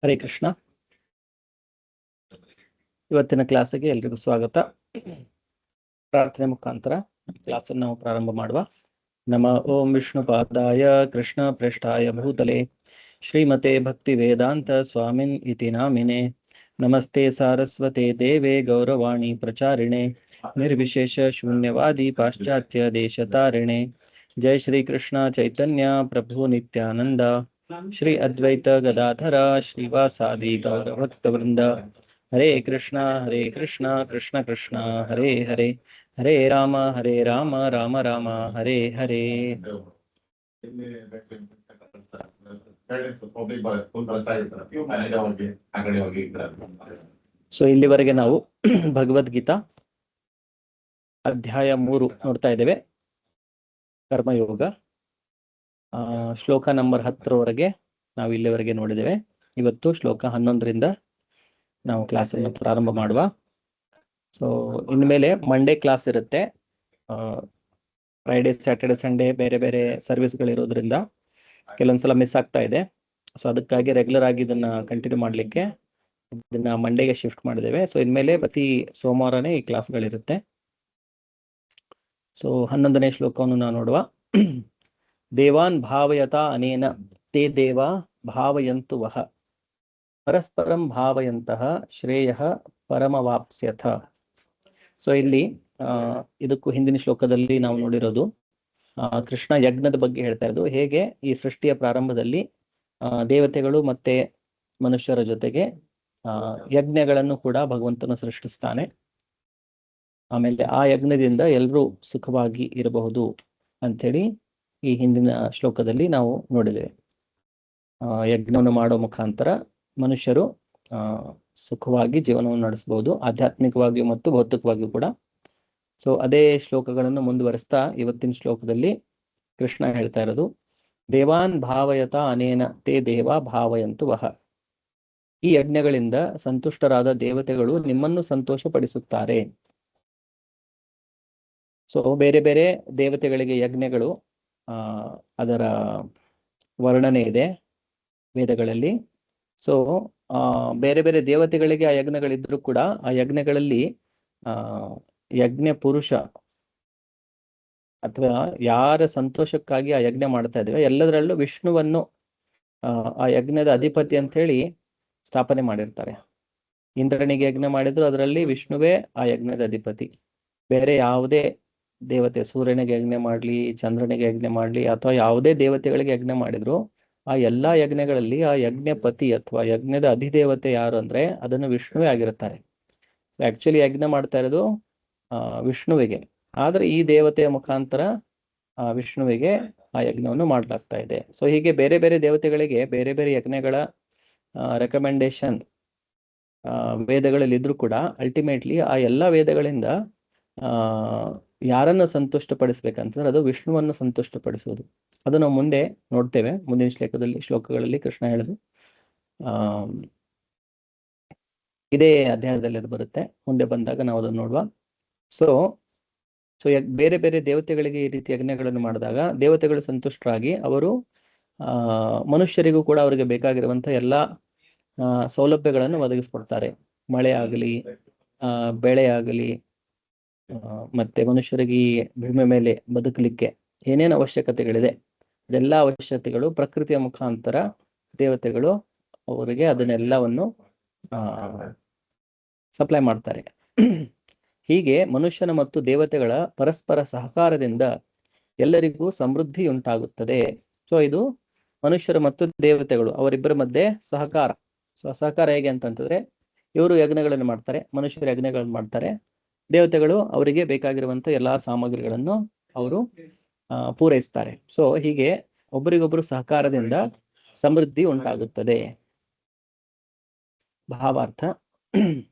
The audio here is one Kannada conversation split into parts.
ಹರೇ ಕೃಷ್ಣ. ಇವತ್ತಿನ ಕ್ಲಾಸಿಗೆ ಎಲ್ರಿಗೂ ಸ್ವಾಗತ. ಪ್ರಾರ್ಥನೆ ಮುಖಾಂತರ ಕ್ಲಾಸನ್ನು ನಾವು ಪ್ರಾರಂಭ ಮಾಡುವ. ನಮ ಓಂ ವಿಷ್ಣು ಪಾದಾಯ ಕೃಷ್ಣ ಪ್ರೇಷ್ಠಾಯ ಭೂತಲೆ ಶ್ರೀಮತೆ ಭಕ್ತಿ ವೇದಾಂತ ಸ್ವಾಮಿನ್ ಇತಿ ನಾಮಿನೆ. ನಮಸ್ತೆ ಸಾರಸ್ವತೆ ದೇವೆ ಗೌರವಾಣಿ ಪ್ರಚಾರಿಣೆ ನಿರ್ವಿಶೇಷ ಶೂನ್ಯವಾದಿ ಪಾಶ್ಚಾತ್ಯ ದೇಶತಾರಿಣೆ. ಜೈ ಶ್ರೀ ಕೃಷ್ಣ ಚೈತನ್ಯ ಪ್ರಭು ನಿತ್ಯಾನಂದ ಶ್ರೀ ಅದ್ವೈತ ಗದಾಧರ ಶ್ರೀವಾಸಾದಿ ಗೌರಭಕ್ತವೃಂದ. ಹರೇ ಕೃಷ್ಣ ಕೃಷ್ಣ ಕೃಷ್ಣ ಹರೇ ಹರೇ, ಹರೇ ರಾಮ ರಾಮ ರಾಮ ಹರೇ ಹರೇ. ಸೊ ಇಲ್ಲಿವರೆಗೆ ನಾವು ಭಗವದ್ಗೀತಾ ಅಧ್ಯಾಯ 3 ನೋಡ್ತಾ ಇದ್ದೇವೆ, ಕರ್ಮಯೋಗ. ಶ್ಲೋಕ ನಂಬರ್ 10ರವರೆಗೆ ನಾವು ಇಲ್ಲಿವರೆಗೆ ನೋಡಿದ್ದೇವೆ. ಇವತ್ತು ಶ್ಲೋಕ 11ರಿಂದ ನಾವು ಕ್ಲಾಸನ್ನು ಪ್ರಾರಂಭ ಮಾಡುವ. ಸೊ ಇನ್ಮೇಲೆ ಮಂಡೇ ಕ್ಲಾಸ್ ಇರುತ್ತೆ. ಫ್ರೈಡೇ, ಸ್ಯಾಟರ್ಡೆ, ಸಂಡೇ ಬೇರೆ ಬೇರೆ ಸರ್ವಿಸ್ಗಳಿರೋದ್ರಿಂದ ಕೆಲವೊಂದ್ಸಲ ಮಿಸ್ ಆಗ್ತಾ ಇದೆ. ಸೊ ಅದಕ್ಕಾಗಿ ರೆಗ್ಯುಲರ್ ಆಗಿ ಇದನ್ನ ಕಂಟಿನ್ಯೂ ಮಾಡಲಿಕ್ಕೆ ಇದನ್ನ ಮಂಡೇಗೆ ಶಿಫ್ಟ್ ಮಾಡಿದ್ದೇವೆ. ಸೊ ಇನ್ಮೇಲೆ ಪ್ರತಿ ಸೋಮವಾರನೇ ಈ ಕ್ಲಾಸ್ಗಳಿರುತ್ತೆ. ಸೊ 11ನೇ ಶ್ಲೋಕವನ್ನು ನಾವು ನೋಡುವ. ದೇವಾನ್ ಭಾವಯತ ಅನೇನ ತೇ ದೇವಾ ಭಾವಯಂತು ವಹ ಪರಸ್ಪರಂ ಭಾವಯಂತಹ ಶ್ರೇಯ ಪರಮವಾಪ್ಸ್ಯಥ. ಸೊ ಇಲ್ಲಿ ಇದಕ್ಕೂ ಹಿಂದಿನ ಶ್ಲೋಕದಲ್ಲಿ ನಾವು ನೋಡಿರೋದು ಕೃಷ್ಣ ಯಜ್ಞದ ಬಗ್ಗೆ ಹೇಳ್ತಾ ಇರೋದು. ಹೇಗೆ ಈ ಸೃಷ್ಟಿಯ ಪ್ರಾರಂಭದಲ್ಲಿ ದೇವತೆಗಳು ಮತ್ತೆ ಮನುಷ್ಯರ ಜೊತೆಗೆ ಯಜ್ಞಗಳನ್ನು ಕೂಡ ಭಗವಂತನು ಸೃಷ್ಟಿಸ್ತಾನೆ. ಆಮೇಲೆ ಆ ಯಜ್ಞದಿಂದ ಎಲ್ಲರೂ ಸುಖವಾಗಿ ಇರಬಹುದು ಅಂಥೇಳಿ ಈ ಹಿಂದಿನ ಶ್ಲೋಕದಲ್ಲಿ ನಾವು ನೋಡಿದ್ದೇವೆ. ಯಜ್ಞವನ್ನು ಮಾಡೋ ಮುಖಾಂತರ ಮನುಷ್ಯರು ಸುಖವಾಗಿ ಜೀವನವನ್ನು ನಡೆಸಬಹುದು, ಆಧ್ಯಾತ್ಮಿಕವಾಗಿಯೂ ಮತ್ತು ಭೌತಿಕವಾಗಿಯೂ ಕೂಡ. ಸೊ ಅದೇ ಶ್ಲೋಕಗಳನ್ನು ಮುಂದುವರಿಸ್ತಾ ಇವತ್ತಿನ ಶ್ಲೋಕದಲ್ಲಿ ಕೃಷ್ಣ ಹೇಳ್ತಾ ಇರೋದು, ದೇವಾನ್ ಭಾವಯತ ಅನೇನ ತೇ ದೇವಾ ಭಾವಯಂತು ವಹ. ಈ ಯಜ್ಞಗಳಿಂದ ಸಂತುಷ್ಟರಾದ ದೇವತೆಗಳು ನಿಮ್ಮನ್ನು ಸಂತೋಷಪಡಿಸುತ್ತಾರೆ. ಸೊ ಬೇರೆ ಬೇರೆ ದೇವತೆಗಳಿಗೆ ಯಜ್ಞಗಳು, ಅದರ ವರ್ಣನೆ ಇದೆ ವೇದಗಳಲ್ಲಿ. ಸೊ ಬೇರೆ ಬೇರೆ ದೇವತೆಗಳಿಗೆ ಆ ಯಜ್ಞಗಳಿದ್ರು ಕೂಡ ಆ ಯಜ್ಞಗಳಲ್ಲಿ ಯಜ್ಞ ಪುರುಷ ಅಥವಾ ಯಾರ ಸಂತೋಷಕ್ಕಾಗಿ ಆ ಯಜ್ಞ ಮಾಡ್ತಾ ಇದ್ದೇವೆ ಎಲ್ಲದರಲ್ಲೂ ವಿಷ್ಣುವನ್ನು ಆ ಯಜ್ಞದ ಅಧಿಪತಿ ಅಂತ ಹೇಳಿ ಸ್ಥಾಪನೆ ಮಾಡಿರ್ತಾರೆ. ಇಂದ್ರನಿಗೆ ಯಜ್ಞ ಮಾಡಿದ್ರು ಅದರಲ್ಲಿ ವಿಷ್ಣುವೇ ಆ ಯಜ್ಞದ ಅಧಿಪತಿ. ಬೇರೆ ಯಾವುದೇ ದೇವತೆ, ಸೂರ್ಯನಿಗೆ ಯಜ್ಞ ಮಾಡ್ಲಿ, ಚಂದ್ರನಿಗೆ ಯಜ್ಞ ಮಾಡ್ಲಿ, ಅಥವಾ ಯಾವುದೇ ದೇವತೆಗಳಿಗೆ ಯಜ್ಞ ಮಾಡಿದ್ರು ಆ ಎಲ್ಲಾ ಯಜ್ಞಗಳಲ್ಲಿ ಆ ಯಜ್ಞಪತಿ ಅಥವಾ ಯಜ್ಞದ ಅಧಿದೇವತೆ ಯಾರು ಅಂದ್ರೆ ಅದನ್ನು ವಿಷ್ಣುವೇ ಆಗಿರುತ್ತಾರೆ. ಆಕ್ಚುಲಿ ಯಜ್ಞ ಮಾಡ್ತಾ ಇರೋದು ವಿಷ್ಣುವಿಗೆ, ಆದ್ರೆ ಈ ದೇವತೆಯ ಮುಖಾಂತರ ವಿಷ್ಣುವಿಗೆ ಆ ಯಜ್ಞವನ್ನು ಮಾಡಲಾಗ್ತಾ ಇದೆ. ಸೊ ಹೀಗೆ ಬೇರೆ ಬೇರೆ ದೇವತೆಗಳಿಗೆ ಬೇರೆ ಬೇರೆ ಯಜ್ಞಗಳ ರೆಕಮೆಂಡೇಶನ್ ವೇದಗಳಲ್ಲಿ ಇದ್ರೂ ಕೂಡ ಅಲ್ಟಿಮೇಟ್ಲಿ ಆ ಎಲ್ಲಾ ವೇದಗಳಿಂದ ಯಾರನ್ನು ಸಂತುಷ್ಟಪಡಿಸ್ಬೇಕಂತಂದ್ರೆ ಅದು ವಿಷ್ಣುವನ್ನು ಸಂತುಷ್ಟಪಡಿಸುವುದು. ಅದು ನಾವು ಮುಂದೆ ನೋಡ್ತೇವೆ. ಮುಂದಿನ ಶ್ಲೋಕಗಳಲ್ಲಿ ಕೃಷ್ಣ ಹೇಳುದು ಇದೇ ಅಧ್ಯಾಯದಲ್ಲಿ ಅದು ಬರುತ್ತೆ. ಮುಂದೆ ಬಂದಾಗ ನಾವು ಅದನ್ನು ನೋಡುವ. ಸೊ ಬೇರೆ ಬೇರೆ ದೇವತೆಗಳಿಗೆ ಈ ರೀತಿ ಯಜ್ಞಗಳನ್ನು ಮಾಡಿದಾಗ ದೇವತೆಗಳು ಸಂತುಷ್ಟರಾಗಿ ಅವರು ಮನುಷ್ಯರಿಗೂ ಕೂಡ ಅವರಿಗೆ ಬೇಕಾಗಿರುವಂತ ಎಲ್ಲಾ ಸೌಲಭ್ಯಗಳನ್ನು ಒದಗಿಸ್ಕೊಡ್ತಾರೆ. ಮಳೆ ಆಗಲಿ, ಬೆಳೆ ಆಗಲಿ, ಮತ್ತೆ ಮನುಷ್ಯರಿಗೆ ಈ ಭೂಮಿ ಮೇಲೆ ಬದುಕಲಿಕ್ಕೆ ಏನೇನು ಅವಶ್ಯಕತೆಗಳಿದೆ ಅದೆಲ್ಲ ಅವಶ್ಯಕತೆಗಳು ಪ್ರಕೃತಿಯ ಮುಖಾಂತರ ದೇವತೆಗಳು ಅವರಿಗೆ ಅದನ್ನೆಲ್ಲವನ್ನು ಸಪ್ಲೈ ಮಾಡ್ತಾರೆ. ಹೀಗೆ ಮನುಷ್ಯನ ಮತ್ತು ದೇವತೆಗಳ ಪರಸ್ಪರ ಸಹಕಾರದಿಂದ ಎಲ್ಲರಿಗೂ ಸಮೃದ್ಧಿ ಉಂಟಾಗುತ್ತದೆ. ಸೊ ಇದು ಮನುಷ್ಯರು ಮತ್ತು ದೇವತೆಗಳು ಅವರಿಬ್ಬರ ಮಧ್ಯೆ ಸಹಕಾರ. ಸೊ ಸಹಕಾರ ಹೇಗೆ ಅಂತಂತಂದ್ರೆ ಇವರು ಯಜ್ಞಗಳನ್ನು ಮಾಡ್ತಾರೆ, ಮನುಷ್ಯರು ಯಜ್ಞಗಳನ್ನು ಮಾಡ್ತಾರೆ, ದೇವತೆಗಳು ಅವರಿಗೆ ಬೇಕಾಗಿರುವಂತ ಎಲ್ಲಾ ಸಾಮಗ್ರಿಗಳನ್ನು ಅವರು ಪೂರೈಸ್ತಾರೆ. ಸೊ ಹೀಗೆ ಒಬ್ಬರಿಗೊಬ್ಬರು ಸಹಕಾರದಿಂದ ಸಮೃದ್ಧಿ ಉಂಟಾಗುತ್ತದೆ. ಭಾವಾರ್ಥ: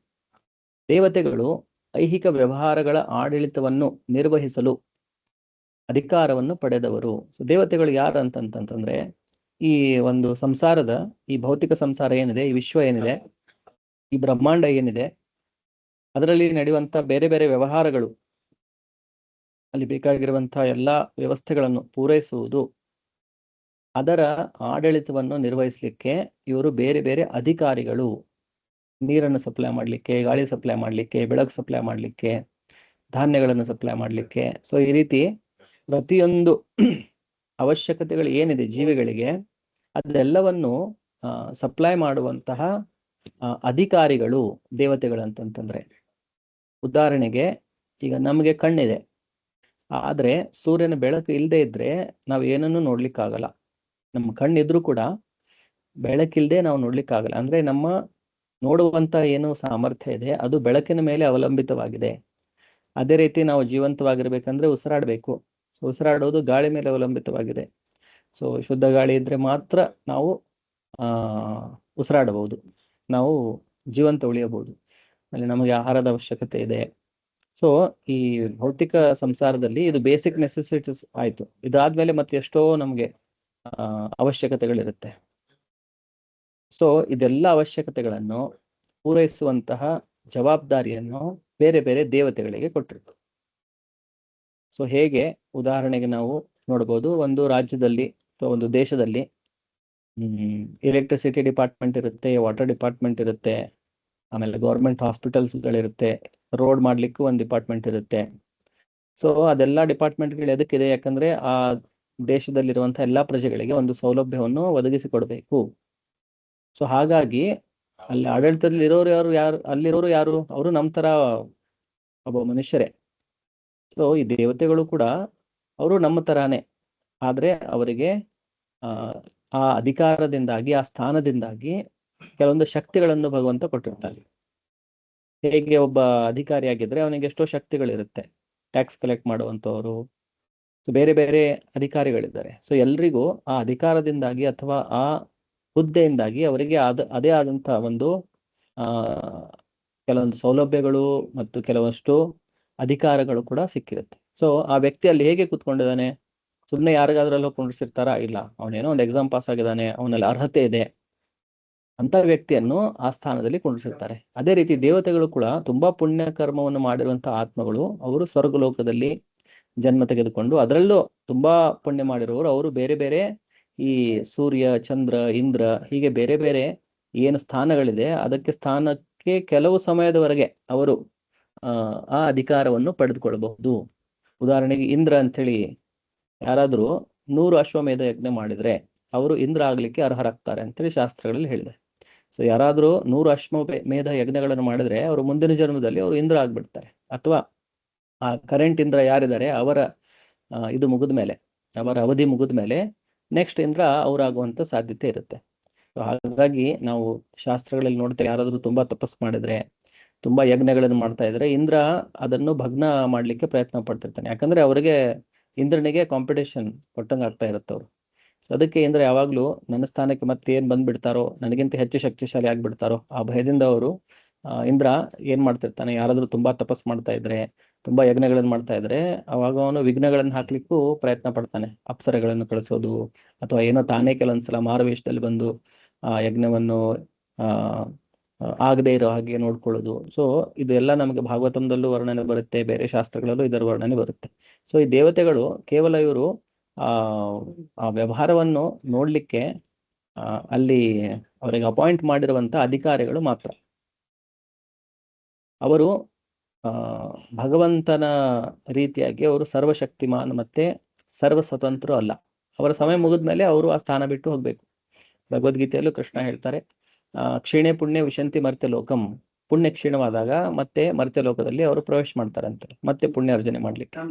ದೇವತೆಗಳು ಐಹಿಕ ವ್ಯವಹಾರಗಳ ಆಡಳಿತವನ್ನು ನಿರ್ವಹಿಸಲು ಅಧಿಕಾರವನ್ನು ಪಡೆದವರು. ಸೊ ದೇವತೆಗಳು ಯಾರು ಅಂತಂತಂದ್ರೆ ಈ ಒಂದು ಸಂಸಾರದ, ಈ ಭೌತಿಕ ಸಂಸಾರ ಏನಿದೆ, ಈ ವಿಶ್ವ ಏನಿದೆ, ಈ ಬ್ರಹ್ಮಾಂಡ ಏನಿದೆ, ಅದರಲ್ಲಿ ನಡೆಯುವಂತ ಬೇರೆ ಬೇರೆ ವ್ಯವಹಾರಗಳು, ಅಲ್ಲಿ ಬೇಕಾಗಿರುವಂತಹ ಎಲ್ಲಾ ವ್ಯವಸ್ಥೆಗಳನ್ನು ಪೂರೈಸುವುದು ಅದರ ಆಡಳಿತವನ್ನು ನಿರ್ವಹಿಸಲಿಕ್ಕೆ ಇವರು ಬೇರೆ ಬೇರೆ ಅಧಿಕಾರಿಗಳು, ನೀರನ್ನು ಸಪ್ಲೈ ಮಾಡಲಿಕ್ಕೆ, ಗಾಳಿ ಸಪ್ಲೈ ಮಾಡಲಿಕ್ಕೆ, ಬೆಳಕು ಸಪ್ಲೈ ಮಾಡಲಿಕ್ಕೆ, ಧಾನ್ಯಗಳನ್ನು ಸಪ್ಲೈ ಮಾಡಲಿಕ್ಕೆ. ಸೊ ಈ ರೀತಿ ಪ್ರತಿಯೊಂದು ಅವಶ್ಯಕತೆಗಳು ಏನಿದೆ ಜೀವಿಗಳಿಗೆ ಅದೆಲ್ಲವನ್ನು ಸಪ್ಲೈ ಮಾಡುವಂತಹ ಅಧಿಕಾರಿಗಳು ದೇವತೆಗಳಂತಂತಂದ್ರೆ. ಉದಾಹರಣೆಗೆ ಈಗ ನಮಗೆ ಕಣ್ಣಿದೆ, ಆದ್ರೆ ಸೂರ್ಯನ ಬೆಳಕು ಇಲ್ಲದೆ ಇದ್ರೆ ನಾವು ಏನನ್ನು ನೋಡ್ಲಿಕ್ಕಾಗಲ್ಲ. ನಮ್ಮ ಕಣ್ಣಿದ್ರೂ ಕೂಡ ಬೆಳಕಿಲ್ಲದೆ ನಾವು ನೋಡ್ಲಿಕ್ಕಾಗಲ್ಲ. ಅಂದ್ರೆ ನಮ್ಮ ನೋಡುವಂತ ಏನು ಸಾಮರ್ಥ್ಯ ಇದೆ ಅದು ಬೆಳಕಿನ ಮೇಲೆ ಅವಲಂಬಿತವಾಗಿದೆ. ಅದೇ ರೀತಿ ನಾವು ಜೀವಂತವಾಗಿರ್ಬೇಕಂದ್ರೆ ಉಸಿರಾಡಬೇಕು. ಉಸಿರಾಡೋದು ಗಾಳಿ ಮೇಲೆ ಅವಲಂಬಿತವಾಗಿದೆ. ಸೊ ಶುದ್ಧ ಗಾಳಿ ಇದ್ರೆ ಮಾತ್ರ ನಾವು ಉಸಿರಾಡಬಹುದು, ನಾವು ಜೀವಂತ ಉಳಿಯಬಹುದು. ಅಲ್ಲಿ ನಮಗೆ ಆಹಾರದ ಅವಶ್ಯಕತೆ ಇದೆ. ಸೊ ಈ ಭೌತಿಕ ಸಂಸಾರದಲ್ಲಿ ಇದು ಬೇಸಿಕ್ ನೆಸೆಸಿಟೀಸ್ ಆಯ್ತು. ಇದಾದ್ಮೇಲೆ ಮತ್ತೆ ಎಷ್ಟೋ ನಮಗೆ ಅವಶ್ಯಕತೆಗಳಿರುತ್ತೆ. ಸೊ ಇದೆಲ್ಲ ಅವಶ್ಯಕತೆಗಳನ್ನು ಪೂರೈಸುವಂತಹ ಜವಾಬ್ದಾರಿಯನ್ನು ಬೇರೆ ಬೇರೆ ದೇವತೆಗಳಿಗೆ ಕೊಟ್ಟಿರ್ತಾರೆ. ಸೊ ಹೇಗೆ ಉದಾಹರಣೆಗೆ ನಾವು ನೋಡ್ಬೋದು, ಒಂದು ರಾಜ್ಯದಲ್ಲಿ ಅಥವಾ ಒಂದು ದೇಶದಲ್ಲಿ ಎಲೆಕ್ಟ್ರಿಸಿಟಿ ಡಿಪಾರ್ಟ್ಮೆಂಟ್ ಇರುತ್ತೆ, ವಾಟರ್ ಡಿಪಾರ್ಟ್ಮೆಂಟ್ ಇರುತ್ತೆ, ಆಮೇಲೆ ಗೌರ್ಮೆಂಟ್ ಹಾಸ್ಪಿಟಲ್ಸ್ಗಳಿರುತ್ತೆ, ರೋಡ್ ಮಾಡ್ಲಿಕ್ಕೂ ಒಂದು ಡಿಪಾರ್ಟ್ಮೆಂಟ್ ಇರುತ್ತೆ. ಸೊ ಅದೆಲ್ಲ ಡಿಪಾರ್ಟ್ಮೆಂಟ್ಗಳು ಎದಕ್ಕಿದೆ? ಯಾಕಂದ್ರೆ ಆ ದೇಶದಲ್ಲಿರುವಂತಹ ಎಲ್ಲಾ ಪ್ರಜೆಗಳಿಗೆ ಒಂದು ಸೌಲಭ್ಯವನ್ನು ಒದಗಿಸಿಕೊಡ್ಬೇಕು. ಸೊ ಹಾಗಾಗಿ ಅಲ್ಲಿ ಆಡಳಿತದಲ್ಲಿ ಅಲ್ಲಿರೋರು ಯಾರು? ಅವರು ನಮ್ಮ ತರ ಒಬ್ಬ ಮನುಷ್ಯರೇ. ಸೊ ಈ ದೇವತೆಗಳು ಕೂಡ ಅವರು ನಮ್ಮ ತರಾನೇ, ಆದ್ರೆ ಅವರಿಗೆ ಆ ಅಧಿಕಾರದಿಂದಾಗಿ, ಆ ಸ್ಥಾನದಿಂದಾಗಿ ಕೆಲವೊಂದು ಶಕ್ತಿಗಳನ್ನು ಭಗವಂತ ಕೊಟ್ಟಿರ್ತಾನೆ. ಹೇಗೆ ಒಬ್ಬ ಅಧಿಕಾರಿ ಆಗಿದ್ರೆ ಅವನಿಗೆ ಎಷ್ಟೋ ಶಕ್ತಿಗಳಿರುತ್ತೆ, ಟ್ಯಾಕ್ಸ್ ಕಲೆಕ್ಟ್ ಮಾಡುವಂತವರು, ಸೊ ಬೇರೆ ಬೇರೆ ಅಧಿಕಾರಿಗಳಿದ್ದಾರೆ. ಸೊ ಎಲ್ರಿಗೂ ಆ ಅಧಿಕಾರದಿಂದಾಗಿ ಅಥವಾ ಆ ಹುದ್ದೆಯಿಂದಾಗಿ ಅವರಿಗೆ ಅದೇ ಆದಂತ ಒಂದು ಕೆಲವೊಂದು ಸೌಲಭ್ಯಗಳು ಮತ್ತು ಕೆಲವಷ್ಟು ಅಧಿಕಾರಗಳು ಕೂಡ ಸಿಕ್ಕಿರುತ್ತೆ. ಸೊ ಆ ವ್ಯಕ್ತಿ ಅಲ್ಲಿ ಹೇಗೆ ಕೂತ್ಕೊಂಡಿದ್ದಾನೆ? ಸುಮ್ಮನೆ ಯಾರಿಗಾದ್ರಲ್ಲೂ ಕುಂಡಿಸಿರ್ತಾರ? ಇಲ್ಲ, ಅವನೇನೋ ಒಂದು ಎಕ್ಸಾಮ್ ಪಾಸ್ ಆಗಿದ್ದಾನೆ, ಅವನಲ್ಲಿ ಅರ್ಹತೆ ಇದೆ ಅಂತ ವ್ಯಕ್ತಿಯನ್ನು ಆ ಸ್ಥಾನದಲ್ಲಿ ಕುಂಡಿಸಿರ್ತಾರೆ. ಅದೇ ರೀತಿ ದೇವತೆಗಳು ಕೂಡ ತುಂಬಾ ಪುಣ್ಯ ಕರ್ಮವನ್ನು ಮಾಡಿರುವಂತಹ ಆತ್ಮಗಳು, ಅವರು ಸ್ವರ್ಗಲೋಕದಲ್ಲಿ ಜನ್ಮ ತೆಗೆದುಕೊಂಡು ಅದರಲ್ಲೂ ತುಂಬಾ ಪುಣ್ಯ ಮಾಡಿರುವವರು, ಅವರು ಬೇರೆ ಬೇರೆ ಈ ಸೂರ್ಯ, ಚಂದ್ರ, ಇಂದ್ರ ಹೀಗೆ ಬೇರೆ ಬೇರೆ ಏನು ಸ್ಥಾನಗಳಿದೆ ಅದಕ್ಕೆ ಸ್ಥಾನಕ್ಕೆ ಕೆಲವು ಸಮಯದವರೆಗೆ ಅವರು ಆ ಅಧಿಕಾರವನ್ನು ಪಡೆದುಕೊಳ್ಳಬಹುದು. ಉದಾಹರಣೆಗೆ ಇಂದ್ರ ಅಂಥೇಳಿ ಯಾರಾದ್ರೂ 100 ಅಶ್ವಮೇಧ ಯಜ್ಞ ಮಾಡಿದ್ರೆ ಅವರು ಇಂದ್ರ ಆಗ್ಲಿಕ್ಕೆ ಅರ್ಹರಾಗ್ತಾರೆ ಅಂತೇಳಿ ಶಾಸ್ತ್ರಗಳಲ್ಲಿ ಹೇಳಿದೆ. ಸೊ ಯಾರಾದ್ರೂ 100 ಅಶ್ವಮೇಧ ಯಜ್ಞಗಳನ್ನು ಮಾಡಿದ್ರೆ ಅವರು ಮುಂದಿನ ಜನ್ಮದಲ್ಲಿ ಅವರು ಇಂದ್ರ ಆಗ್ಬಿಡ್ತಾರೆ. ಅಥವಾ ಆ ಕರೆಂಟ್ ಇಂದ್ರ ಯಾರಿದ್ದಾರೆ ಅವರ ಇದು ಮುಗಿದ ಮೇಲೆ, ಅವರ ಅವಧಿ ಮುಗಿದ ಮೇಲೆ ನೆಕ್ಸ್ಟ್ ಇಂದ್ರ ಅವರಾಗುವಂತ ಸಾಧ್ಯತೆ ಇರುತ್ತೆ. ಸೊ ಹಾಗಾಗಿ ನಾವು ಶಾಸ್ತ್ರಗಳಲ್ಲಿ ನೋಡ್ತೇವೆ, ಯಾರಾದ್ರೂ ತುಂಬಾ ತಪಸ್ ಮಾಡಿದ್ರೆ, ತುಂಬಾ ಯಜ್ಞಗಳನ್ನು ಮಾಡ್ತಾ ಇದ್ರೆ ಇಂದ್ರ ಅದನ್ನು ಭಗ್ನ ಮಾಡ್ಲಿಕ್ಕೆ ಪ್ರಯತ್ನ ಪಡ್ತಿರ್ತಾನೆ. ಯಾಕಂದ್ರೆ ಅವರಿಗೆ ಇಂದ್ರನಿಗೆ ಕಾಂಪಿಟೇಷನ್ ಕೊಟ್ಟಂಗೆ ಆಗ್ತಾ ಇರುತ್ತೆ ಅವರು. ಸೊ ಅದಕ್ಕೆ ಇಂದ್ರ ಯಾವಾಗ್ಲೂ ನನ್ನ ಸ್ಥಾನಕ್ಕೆ ಮತ್ತೆ ಏನ್ ಬಂದ್ಬಿಡ್ತಾರೋ, ನನಗಿಂತ ಹೆಚ್ಚು ಶಕ್ತಿಶಾಲಿ ಆಗ್ಬಿಡ್ತಾರೋ ಆ ಭಯದಿಂದ ಅವರು ಇಂದ್ರ ಏನ್ ಮಾಡ್ತಿರ್ತಾನೆ, ಯಾರಾದ್ರೂ ತುಂಬಾ ತಪಸ್ ಮಾಡ್ತಾ ಇದ್ರೆ, ತುಂಬಾ ಯಜ್ಞಗಳನ್ನು ಮಾಡ್ತಾ ಇದ್ರೆ ಅವಾಗ ಅವನು ವಿಘ್ನಗಳನ್ನು ಹಾಕ್ಲಿಕ್ಕೂ ಪ್ರಯತ್ನ ಪಡ್ತಾನೆ. ಅಪ್ಸರೆಗಳನ್ನು ಕಳಿಸೋದು ಅಥವಾ ಏನೋ ತಾನೇ ಕೆಲವೊಂದ್ಸಲ ಮಾರುವೇಷದಲ್ಲಿ ಬಂದು ಆ ಯಜ್ಞವನ್ನು ಆಗದೆ ಇರೋ ಹಾಗೆ ನೋಡ್ಕೊಳ್ಳೋದು. ಸೊ ಇದೆಲ್ಲ ನಮಗೆ ಭಾಗವತಂದಲ್ಲೂ ವರ್ಣನೆ ಬರುತ್ತೆ, ಬೇರೆ ಶಾಸ್ತ್ರಗಳಲ್ಲೂ ಇದರ ವರ್ಣನೆ ಬರುತ್ತೆ. ಸೊ ಈ ದೇವತೆಗಳು ಕೇವಲ ಇವರು ಆ ವ್ಯವಹಾರವನ್ನು ನೋಡ್ಲಿಕ್ಕೆ ಅಲ್ಲಿ ಅವರಿಗೆ ಅಪಾಯಿಂಟ್ ಮಾಡಿರುವಂತ ಅಧಿಕಾರಿಗಳು ಮಾತ್ರ. ಅವರು ಭಗವಂತನ ರೀತಿಯಾಗಿ ಅವರು ಸರ್ವಶಕ್ತಿಮಾನ್ ಮತ್ತೆ ಸರ್ವ ಸ್ವತಂತ್ರ ಅಲ್ಲ. ಅವರ ಸಮಯ ಮುಗಿದ್ಮೇಲೆ ಅವರು ಆ ಸ್ಥಾನ ಬಿಟ್ಟು ಹೋಗ್ಬೇಕು. ಭಗವದ್ಗೀತೆಯಲ್ಲೂ ಕೃಷ್ಣ ಹೇಳ್ತಾರೆ, ಕ್ಷೀಣೆ ಪುಣ್ಯ ವಿಶಂತಿ ಮರ್ತ್ಯ ಲೋಕಂ. ಪುಣ್ಯ ಕ್ಷೀಣವಾದಾಗ ಮತ್ತೆ ಮರ್ತ್ಯ ಲೋಕದಲ್ಲಿ ಅವರು ಪ್ರವೇಶ ಮಾಡ್ತಾರಂತೆ, ಮತ್ತೆ ಪುಣ್ಯ ಅರ್ಜನೆ ಮಾಡ್ಲಿಕ್ಕೆ.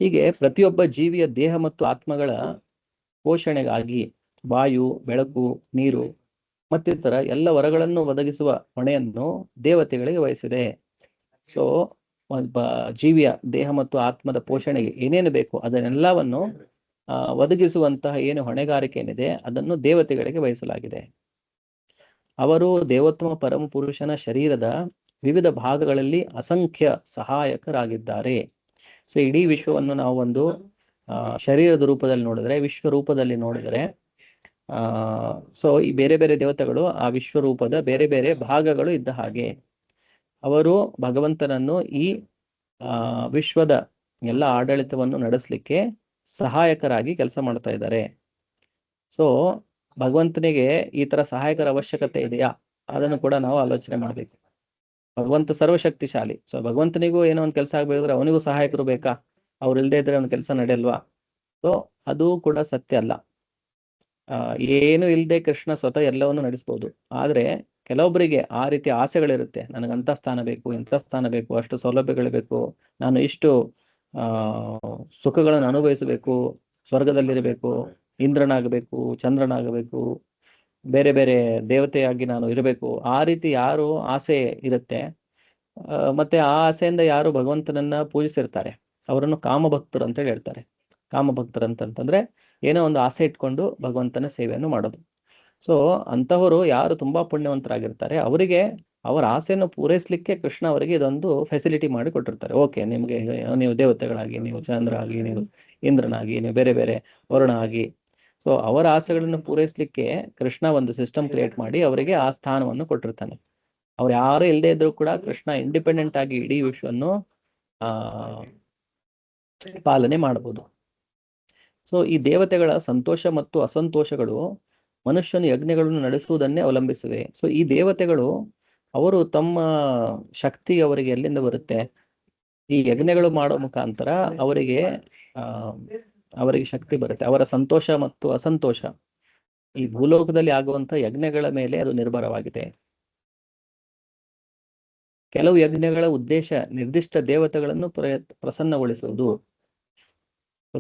ಹೀಗೆ ಪ್ರತಿಯೊಬ್ಬ ಜೀವಿಯ ದೇಹ ಮತ್ತು ಆತ್ಮಗಳ ಪೋಷಣೆಗಾಗಿ ವಾಯು, ಬೆಳಕು, ನೀರು ಮತ್ತಿತರ ಎಲ್ಲ ವರಗಳನ್ನು ಒದಗಿಸುವ ಹೊಣೆಯನ್ನು ದೇವತೆಗಳಿಗೆ ವಹಿಸಿದೆ. ಸೊ ಒಬ್ಬ ಜೀವಿಯ ದೇಹ ಮತ್ತು ಆತ್ಮದ ಪೋಷಣೆಗೆ ಏನೇನು ಬೇಕು ಅದನ್ನೆಲ್ಲವನ್ನು ಒದಗಿಸುವಂತಹ ಏನು ಹೊಣೆಗಾರಿಕೆ ಏನಿದೆ ಅದನ್ನು ದೇವತೆಗಳಿಗೆ ವಹಿಸಲಾಗಿದೆ. ಅವರು ದೇವೋತ್ತಮ ಪರಮ ಪುರುಷನ ಶರೀರದ ವಿವಿಧ ಭಾಗಗಳಲ್ಲಿ ಅಸಂಖ್ಯ ಸಹಾಯಕರಾಗಿದ್ದಾರೆ. ಸೊ ಇಡೀ ವಿಶ್ವವನ್ನು ನಾವು ಒಂದು ಶರೀರದ ರೂಪದಲ್ಲಿ ನೋಡಿದ್ರೆ, ವಿಶ್ವ ರೂಪದಲ್ಲಿ ನೋಡಿದರೆ ಸೊ ಈ ಬೇರೆ ಬೇರೆ ದೇವತೆಗಳು ಆ ವಿಶ್ವರೂಪದ ಬೇರೆ ಬೇರೆ ಭಾಗಗಳು ಇದ್ದ ಹಾಗೆ ಅವರು ಭಗವಂತನನ್ನು ಈ ವಿಶ್ವದ ಎಲ್ಲ ಆಡಳಿತವನ್ನು ನಡೆಸಲಿಕ್ಕೆ ಸಹಾಯಕರಾಗಿ ಕೆಲಸ ಮಾಡ್ತಾ ಇದ್ದಾರೆ. ಸೊ ಭಗವಂತನಿಗೆ ಈ ತರ ಸಹಾಯಕರ ಅವಶ್ಯಕತೆ ಇದೆಯಾ, ಅದನ್ನು ಕೂಡ ನಾವು ಆಲೋಚನೆ ಮಾಡಬೇಕು. ಭಗವಂತ ಸರ್ವಶಕ್ತಿಶಾಲಿ. ಸೊ ಭಗವಂತನಿಗೂ ಏನೋ ಒಂದು ಕೆಲಸ ಆಗ್ಬೇಕಾದ್ರೆ ಅವನಿಗೂ ಸಹಾಯಕರು ಬೇಕಾ? ಅವ್ರು ಇಲ್ದೇ ಇದ್ರೆ ಅವ್ನ ಕೆಲಸ ನಡೆಯಲ್ವಾ? ಸೊ ಅದು ಕೂಡ ಸತ್ಯ ಅಲ್ಲ. ಏನು ಇಲ್ಲದೆ ಕೃಷ್ಣ ಸ್ವತಃ ಎಲ್ಲವನ್ನು ನಡೆಸ್ಬೋದು. ಆದ್ರೆ ಕೆಲವೊಬ್ಬರಿಗೆ ಆ ರೀತಿ ಆಸೆಗಳಿರುತ್ತೆ. ನನಗಂತ ಸ್ಥಾನ ಬೇಕು, ಇಂಥ ಸ್ಥಾನ ಬೇಕು, ಅಷ್ಟು ಸೌಲಭ್ಯಗಳು ಬೇಕು, ನಾನು ಇಷ್ಟು ಸುಖಗಳನ್ನು ಅನುಭವಿಸಬೇಕು, ಸ್ವರ್ಗದಲ್ಲಿರಬೇಕು, ಇಂದ್ರನಾಗಬೇಕು, ಚಂದ್ರನಾಗಬೇಕು, ಬೇರೆ ಬೇರೆ ದೇವತೆಯಾಗಿ ನಾನು ಇರಬೇಕು. ಆ ರೀತಿ ಯಾರು ಆಸೆ ಇರುತ್ತೆ, ಮತ್ತೆ ಆ ಆಸೆಯಿಂದ ಯಾರು ಭಗವಂತನನ್ನ ಪೂಜಿಸಿರ್ತಾರೆ ಅವರನ್ನು ಕಾಮಭಕ್ತರು ಅಂತೇಳಿ ಹೇಳ್ತಾರೆ. ಕಾಮಭಕ್ತರು ಅಂತಂತಂದ್ರೆ ಏನೋ ಒಂದು ಆಸೆ ಇಟ್ಕೊಂಡು ಭಗವಂತನ ಸೇವೆಯನ್ನು ಮಾಡೋದು. ಸೊ ಅಂತಹವರು ಯಾರು ತುಂಬಾ ಪುಣ್ಯವಂತರಾಗಿರ್ತಾರೆ ಅವರಿಗೆ ಅವರ ಆಸೆಯನ್ನು ಪೂರೈಸಲಿಕ್ಕೆ ಕೃಷ್ಣ ಅವರಿಗೆ ಇದೊಂದು ಫೆಸಿಲಿಟಿ ಮಾಡಿ ಕೊಟ್ಟಿರ್ತಾರೆ. ಓಕೆ, ನಿಮ್ಗೆ ನೀವು ದೇವತೆಗಳಾಗಿ, ನೀವು ಚಂದ್ರ ಆಗಿ, ನೀವು ಇಂದ್ರನಾಗಿ, ನೀವು ಬೇರೆ ಬೇರೆ ವರುಣ ಆಗಿ, ಸೊ ಅವರ ಆಸೆಗಳನ್ನು ಪೂರೈಸಲಿಕ್ಕೆ ಕೃಷ್ಣ ಒಂದು ಸಿಸ್ಟಮ್ ಕ್ರಿಯೇಟ್ ಮಾಡಿ ಅವರಿಗೆ ಆ ಸ್ಥಾನವನ್ನು ಕೊಟ್ಟಿರ್ತಾನೆ. ಅವ್ರು ಯಾರು ಇಲ್ಲದೆ ಇದ್ರು ಕೂಡ ಕೃಷ್ಣ ಇಂಡಿಪೆಂಡೆಂಟ್ ಆಗಿ ಇಡೀ ವಿಶ್ವವನ್ನು ಪಾಲನೆ ಮಾಡಬಹುದು. ಸೊ ಈ ದೇವತೆಗಳ ಸಂತೋಷ ಮತ್ತು ಅಸಂತೋಷಗಳು ಮನುಷ್ಯನು ಯಜ್ಞಗಳನ್ನು ನಡೆಸುವುದನ್ನೇ ಅವಲಂಬಿಸಿವೆ. ಸೊ ಈ ದೇವತೆಗಳು ಅವರು ತಮ್ಮ ಶಕ್ತಿ ಅವರಿಗೆ ಎಲ್ಲಿಂದ ಬರುತ್ತೆ? ಈ ಯಜ್ಞಗಳು ಮಾಡೋ ಮುಖಾಂತರ ಅವರಿಗೆ ಶಕ್ತಿ ಬರುತ್ತೆ. ಅವರ ಸಂತೋಷ ಮತ್ತು ಅಸಂತೋಷ ಈ ಭೂಲೋಕದಲ್ಲಿ ಆಗುವಂತ ಯಜ್ಞಗಳ ಮೇಲೆ ಅದು ನಿರ್ಭರವಾಗಿದೆ. ಕೆಲವು ಯಜ್ಞಗಳ ಉದ್ದೇಶ ನಿರ್ದಿಷ್ಟ ದೇವತೆಗಳನ್ನು ಪ್ರಸನ್ನಗೊಳಿಸುವುದು.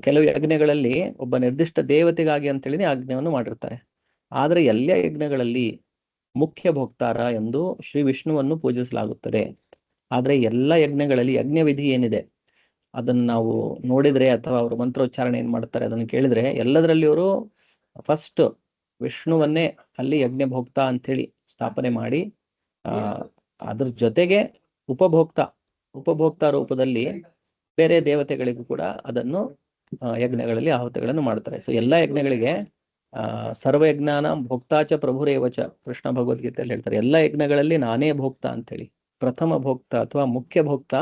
ಕೆಲವು ಯಜ್ಞಗಳಲ್ಲಿ ಒಬ್ಬ ನಿರ್ದಿಷ್ಟ ದೇವತೆಗಾಗಿ ಅಂತೇಳಿ ಯಜ್ಞವನ್ನು ಮಾಡಿರ್ತಾರೆ. ಆದ್ರೆ ಎಲ್ಲ ಯಜ್ಞಗಳಲ್ಲಿ ಮುಖ್ಯ ಭೋಕ್ತಾರ ಎಂದು ಶ್ರೀ ವಿಷ್ಣುವನ್ನು ಪೂಜಿಸಲಾಗುತ್ತದೆ. ಆದ್ರೆ ಎಲ್ಲ ಯಜ್ಞಗಳಲ್ಲಿ ಯಜ್ಞ ವಿಧಿ ಏನಿದೆ ಅದನ್ನು ನಾವು ನೋಡಿದ್ರೆ, ಅಥವಾ ಅವರು ಮಂತ್ರೋಚ್ಚಾರಣೆ ಏನ್ ಮಾಡ್ತಾರೆ ಅದನ್ನು ಕೇಳಿದ್ರೆ, ಎಲ್ಲದರಲ್ಲಿ ಅವರು ಫಸ್ಟ್ ವಿಷ್ಣುವನ್ನೇ ಅಲ್ಲಿ ಯಜ್ಞ ಭೋಕ್ತ ಅಂತೇಳಿ ಸ್ಥಾಪನೆ ಮಾಡಿ ಅದ್ರ ಜೊತೆಗೆ ಉಪಭೋಕ್ತ ರೂಪದಲ್ಲಿ ಬೇರೆ ದೇವತೆಗಳಿಗೂ ಕೂಡ ಅದನ್ನು ಯಜ್ಞಗಳಲ್ಲಿ ಆಹುತಿಗಳನ್ನು ಮಾಡ್ತಾರೆ. ಸೊ ಎಲ್ಲಾ ಯಜ್ಞಗಳಿಗೆ ಸರ್ವಯಜ್ಞಾನ ಭೋಕ್ತಾಚ ಪ್ರಭುರೇವಚ ಕೃಷ್ಣ ಭಗವದ್ಗೀತೆಯಲ್ಲಿ ಹೇಳ್ತಾರೆ. ಎಲ್ಲ ಯಜ್ಞಗಳಲ್ಲಿ ನಾನೇ ಭೋಕ್ತ ಅಂತೇಳಿ. ಪ್ರಥಮ ಭೋಕ್ತ ಅಥವಾ ಮುಖ್ಯ ಭೋಕ್ತ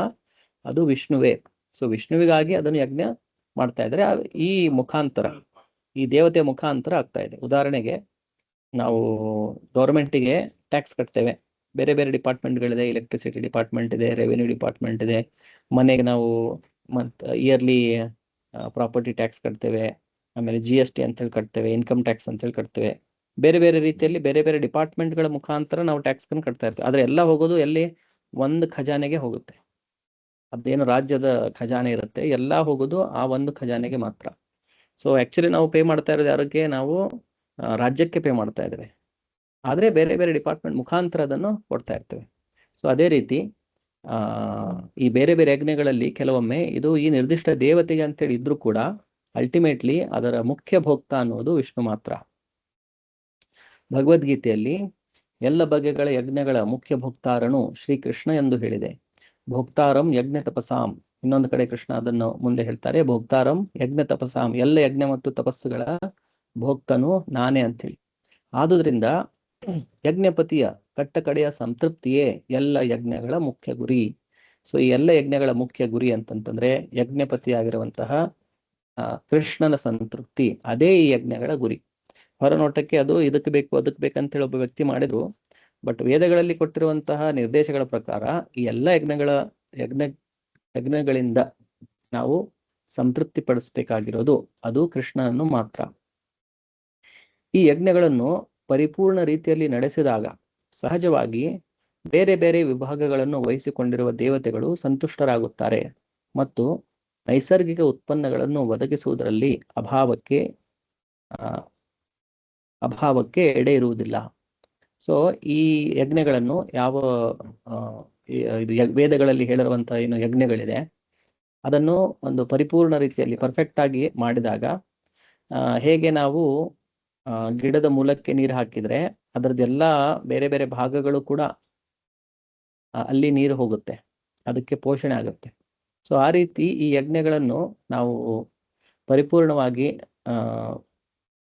ಅದು ವಿಷ್ಣುವೇ. ಸೊ ವಿಷ್ಣುವಿಗಾಗಿ ಅದನ್ನು ಯಜ್ಞ ಮಾಡ್ತಾ ಇದ್ರೆ ಈ ಮುಖಾಂತರ, ಈ ದೇವತೆ ಮುಖಾಂತರ ಆಗ್ತಾ ಇದೆ. ಉದಾಹರಣೆಗೆ ನಾವು ಗೌರ್ಮೆಂಟಿಗೆ ಟ್ಯಾಕ್ಸ್ ಕಟ್ತೇವೆ. ಬೇರೆ ಬೇರೆ ಡಿಪಾರ್ಟ್ಮೆಂಟ್ಗಳಿದೆ. ಎಲೆಕ್ಟ್ರಿಸಿಟಿ ಡಿಪಾರ್ಟ್ಮೆಂಟ್ ಇದೆ, ರೆವಿನ್ಯೂ ಡಿಪಾರ್ಟ್ಮೆಂಟ್ ಇದೆ. ಮನೆಗೆ ನಾವು ಇಯರ್ಲಿ ಪ್ರಾಪರ್ಟಿ ಟ್ಯಾಕ್ಸ್ ಕಟ್ತೇವೆ, ಆಮೇಲೆ GST ಅಂತೇಳಿ ಕಟ್ತೇವೆ, ಇನ್ಕಮ್ ಟ್ಯಾಕ್ಸ್ ಅಂತೇಳಿ ಕಟ್ತೇವೆ. ಬೇರೆ ಬೇರೆ ರೀತಿಯಲ್ಲಿ ಬೇರೆ ಬೇರೆ ಡಿಪಾರ್ಟ್ಮೆಂಟ್ಗಳ ಮುಖಾಂತರ ನಾವು ಟ್ಯಾಕ್ಸ್ ಕಟ್ತಾ ಇರ್ತೇವೆ. ಆದ್ರೆ ಎಲ್ಲ ಹೋಗೋದು ಎಲ್ಲಿ? ಒಂದು ಖಜಾನೆಗೆ ಹೋಗುತ್ತೆ. ಅದೇನು ರಾಜ್ಯದ ಖಜಾನೆ ಇರುತ್ತೆ, ಎಲ್ಲ ಹೋಗೋದು ಆ ಒಂದು ಖಜಾನೆಗೆ ಮಾತ್ರ. ಸೊ ಆಕ್ಚುಲಿ ನಾವು ಪೇ ಮಾಡ್ತಾ ಇರೋದು ಯಾರಿಗೆ? ನಾವು ರಾಜ್ಯಕ್ಕೆ ಪೇ ಮಾಡ್ತಾ ಇದ್ದೇವೆ. ಆದ್ರೆ ಬೇರೆ ಬೇರೆ ಡಿಪಾರ್ಟ್ಮೆಂಟ್ ಮುಖಾಂತರ ಅದನ್ನು ಕೊಡ್ತಾ ಇರ್ತೇವೆ. ಸೊ ಅದೇ ರೀತಿ ಈ ಬೇರೆ ಬೇರೆ ಯಜ್ಞಗಳಲ್ಲಿ ಕೆಲವೊಮ್ಮೆ ಇದು ಈ ನಿರ್ದಿಷ್ಟ ದೇವತೆಗೆ ಅಂತೇಳಿ ಇದ್ರೂ ಕೂಡ ಅಲ್ಟಿಮೇಟ್ಲಿ ಅದರ ಮುಖ್ಯ ಭೋಕ್ತ ಅನ್ನೋದು ವಿಷ್ಣು ಮಾತ್ರ. ಭಗವದ್ಗೀತೆಯಲ್ಲಿ ಎಲ್ಲ ಬಗೆಗಳ ಯಜ್ಞಗಳ ಮುಖ್ಯ ಭೋಕ್ತಾರನು ಶ್ರೀಕೃಷ್ಣ ಎಂದು ಹೇಳಿದೆ. ಭೋಕ್ತಾರಂ ಯಜ್ಞ ತಪಸಾಂ. ಇನ್ನೊಂದು ಕಡೆ ಕೃಷ್ಣ ಅದನ್ನು ಮುಂದೆ ಹೇಳ್ತಾರೆ, ಭೋಕ್ತಾರಂ ಯಜ್ಞ ತಪಸಾಂ, ಎಲ್ಲ ಯಜ್ಞ ಮತ್ತು ತಪಸ್ಸುಗಳ ಭೋಕ್ತನು ನಾನೇ ಅಂತೇಳಿ. ಆದುದರಿಂದ ಯಜ್ಞಪತಿಯ ಕಟ್ಟಕಡೆಯ ಸಂತೃಪ್ತಿಯೇ ಎಲ್ಲ ಯಜ್ಞಗಳ ಮುಖ್ಯ ಗುರಿ. ಸೊ ಈ ಎಲ್ಲ ಯಜ್ಞಗಳ ಮುಖ್ಯ ಗುರಿ ಅಂತಂತಂದ್ರೆ ಯಜ್ಞಪತಿಯಾಗಿರುವಂತಹ ಕೃಷ್ಣನ ಸಂತೃಪ್ತಿ, ಅದೇ ಈ ಯಜ್ಞಗಳ ಗುರಿ. ಹೊರನೋಟಕ್ಕೆ ಅದು ಇದಕ್ಕೆ ಬೇಕು ಅದಕ್ಕೆ ಬೇಕಂತೇಳಿ ಒಬ್ಬ ವ್ಯಕ್ತಿ ಮಾಡಿದ್ರು, ಬಟ್ ವೇದಗಳಲ್ಲಿ ಕೊಟ್ಟಿರುವಂತಹ ನಿರ್ದೇಶಗಳ ಪ್ರಕಾರ ಈ ಎಲ್ಲ ಯಜ್ಞಗಳಿಂದ ನಾವು ಸಂತೃಪ್ತಿ ಪಡಿಸ್ಬೇಕಾಗಿರೋದು ಅದು ಕೃಷ್ಣನನ್ನು ಮಾತ್ರ. ಈ ಯಜ್ಞಗಳನ್ನು ಪರಿಪೂರ್ಣ ರೀತಿಯಲ್ಲಿ ನಡೆಸಿದಾಗ ಸಹಜವಾಗಿ ಬೇರೆ ಬೇರೆ ವಿಭಾಗಗಳನ್ನು ವಹಿಸಿಕೊಂಡಿರುವ ದೇವತೆಗಳು ಸಂತುಷ್ಟರಾಗುತ್ತಾರೆ ಮತ್ತು ನೈಸರ್ಗಿಕ ಉತ್ಪನ್ನಗಳನ್ನು ಒದಗಿಸುವುದರಲ್ಲಿ ಅಭಾವಕ್ಕೆ ಎಡೆ ಇರುವುದಿಲ್ಲ. ಸೊ ಈ ಯಜ್ಞಗಳನ್ನು ಇದು ವೇದಗಳಲ್ಲಿ ಹೇಳಿರುವಂತಹ ಏನು ಯಜ್ಞಗಳಿದೆ ಅದನ್ನು ಒಂದು ಪರಿಪೂರ್ಣ ರೀತಿಯಲ್ಲಿ ಪರ್ಫೆಕ್ಟ್ ಆಗಿ ಮಾಡಿದಾಗ, ಹೇಗೆ ನಾವು ಗಿಡದ ಮೂಲಕ್ಕೆ ನೀರು ಹಾಕಿದ್ರೆ ಅದರದ್ದೆಲ್ಲ ಬೇರೆ ಬೇರೆ ಭಾಗಗಳು ಕೂಡ ಅಲ್ಲಿ ನೀರು ಹೋಗುತ್ತೆ, ಅದಕ್ಕೆ ಪೋಷಣೆ ಆಗುತ್ತೆ. ಸೊ ಆ ರೀತಿ ಈ ಯಜ್ಞಗಳನ್ನು ನಾವು ಪರಿಪೂರ್ಣವಾಗಿ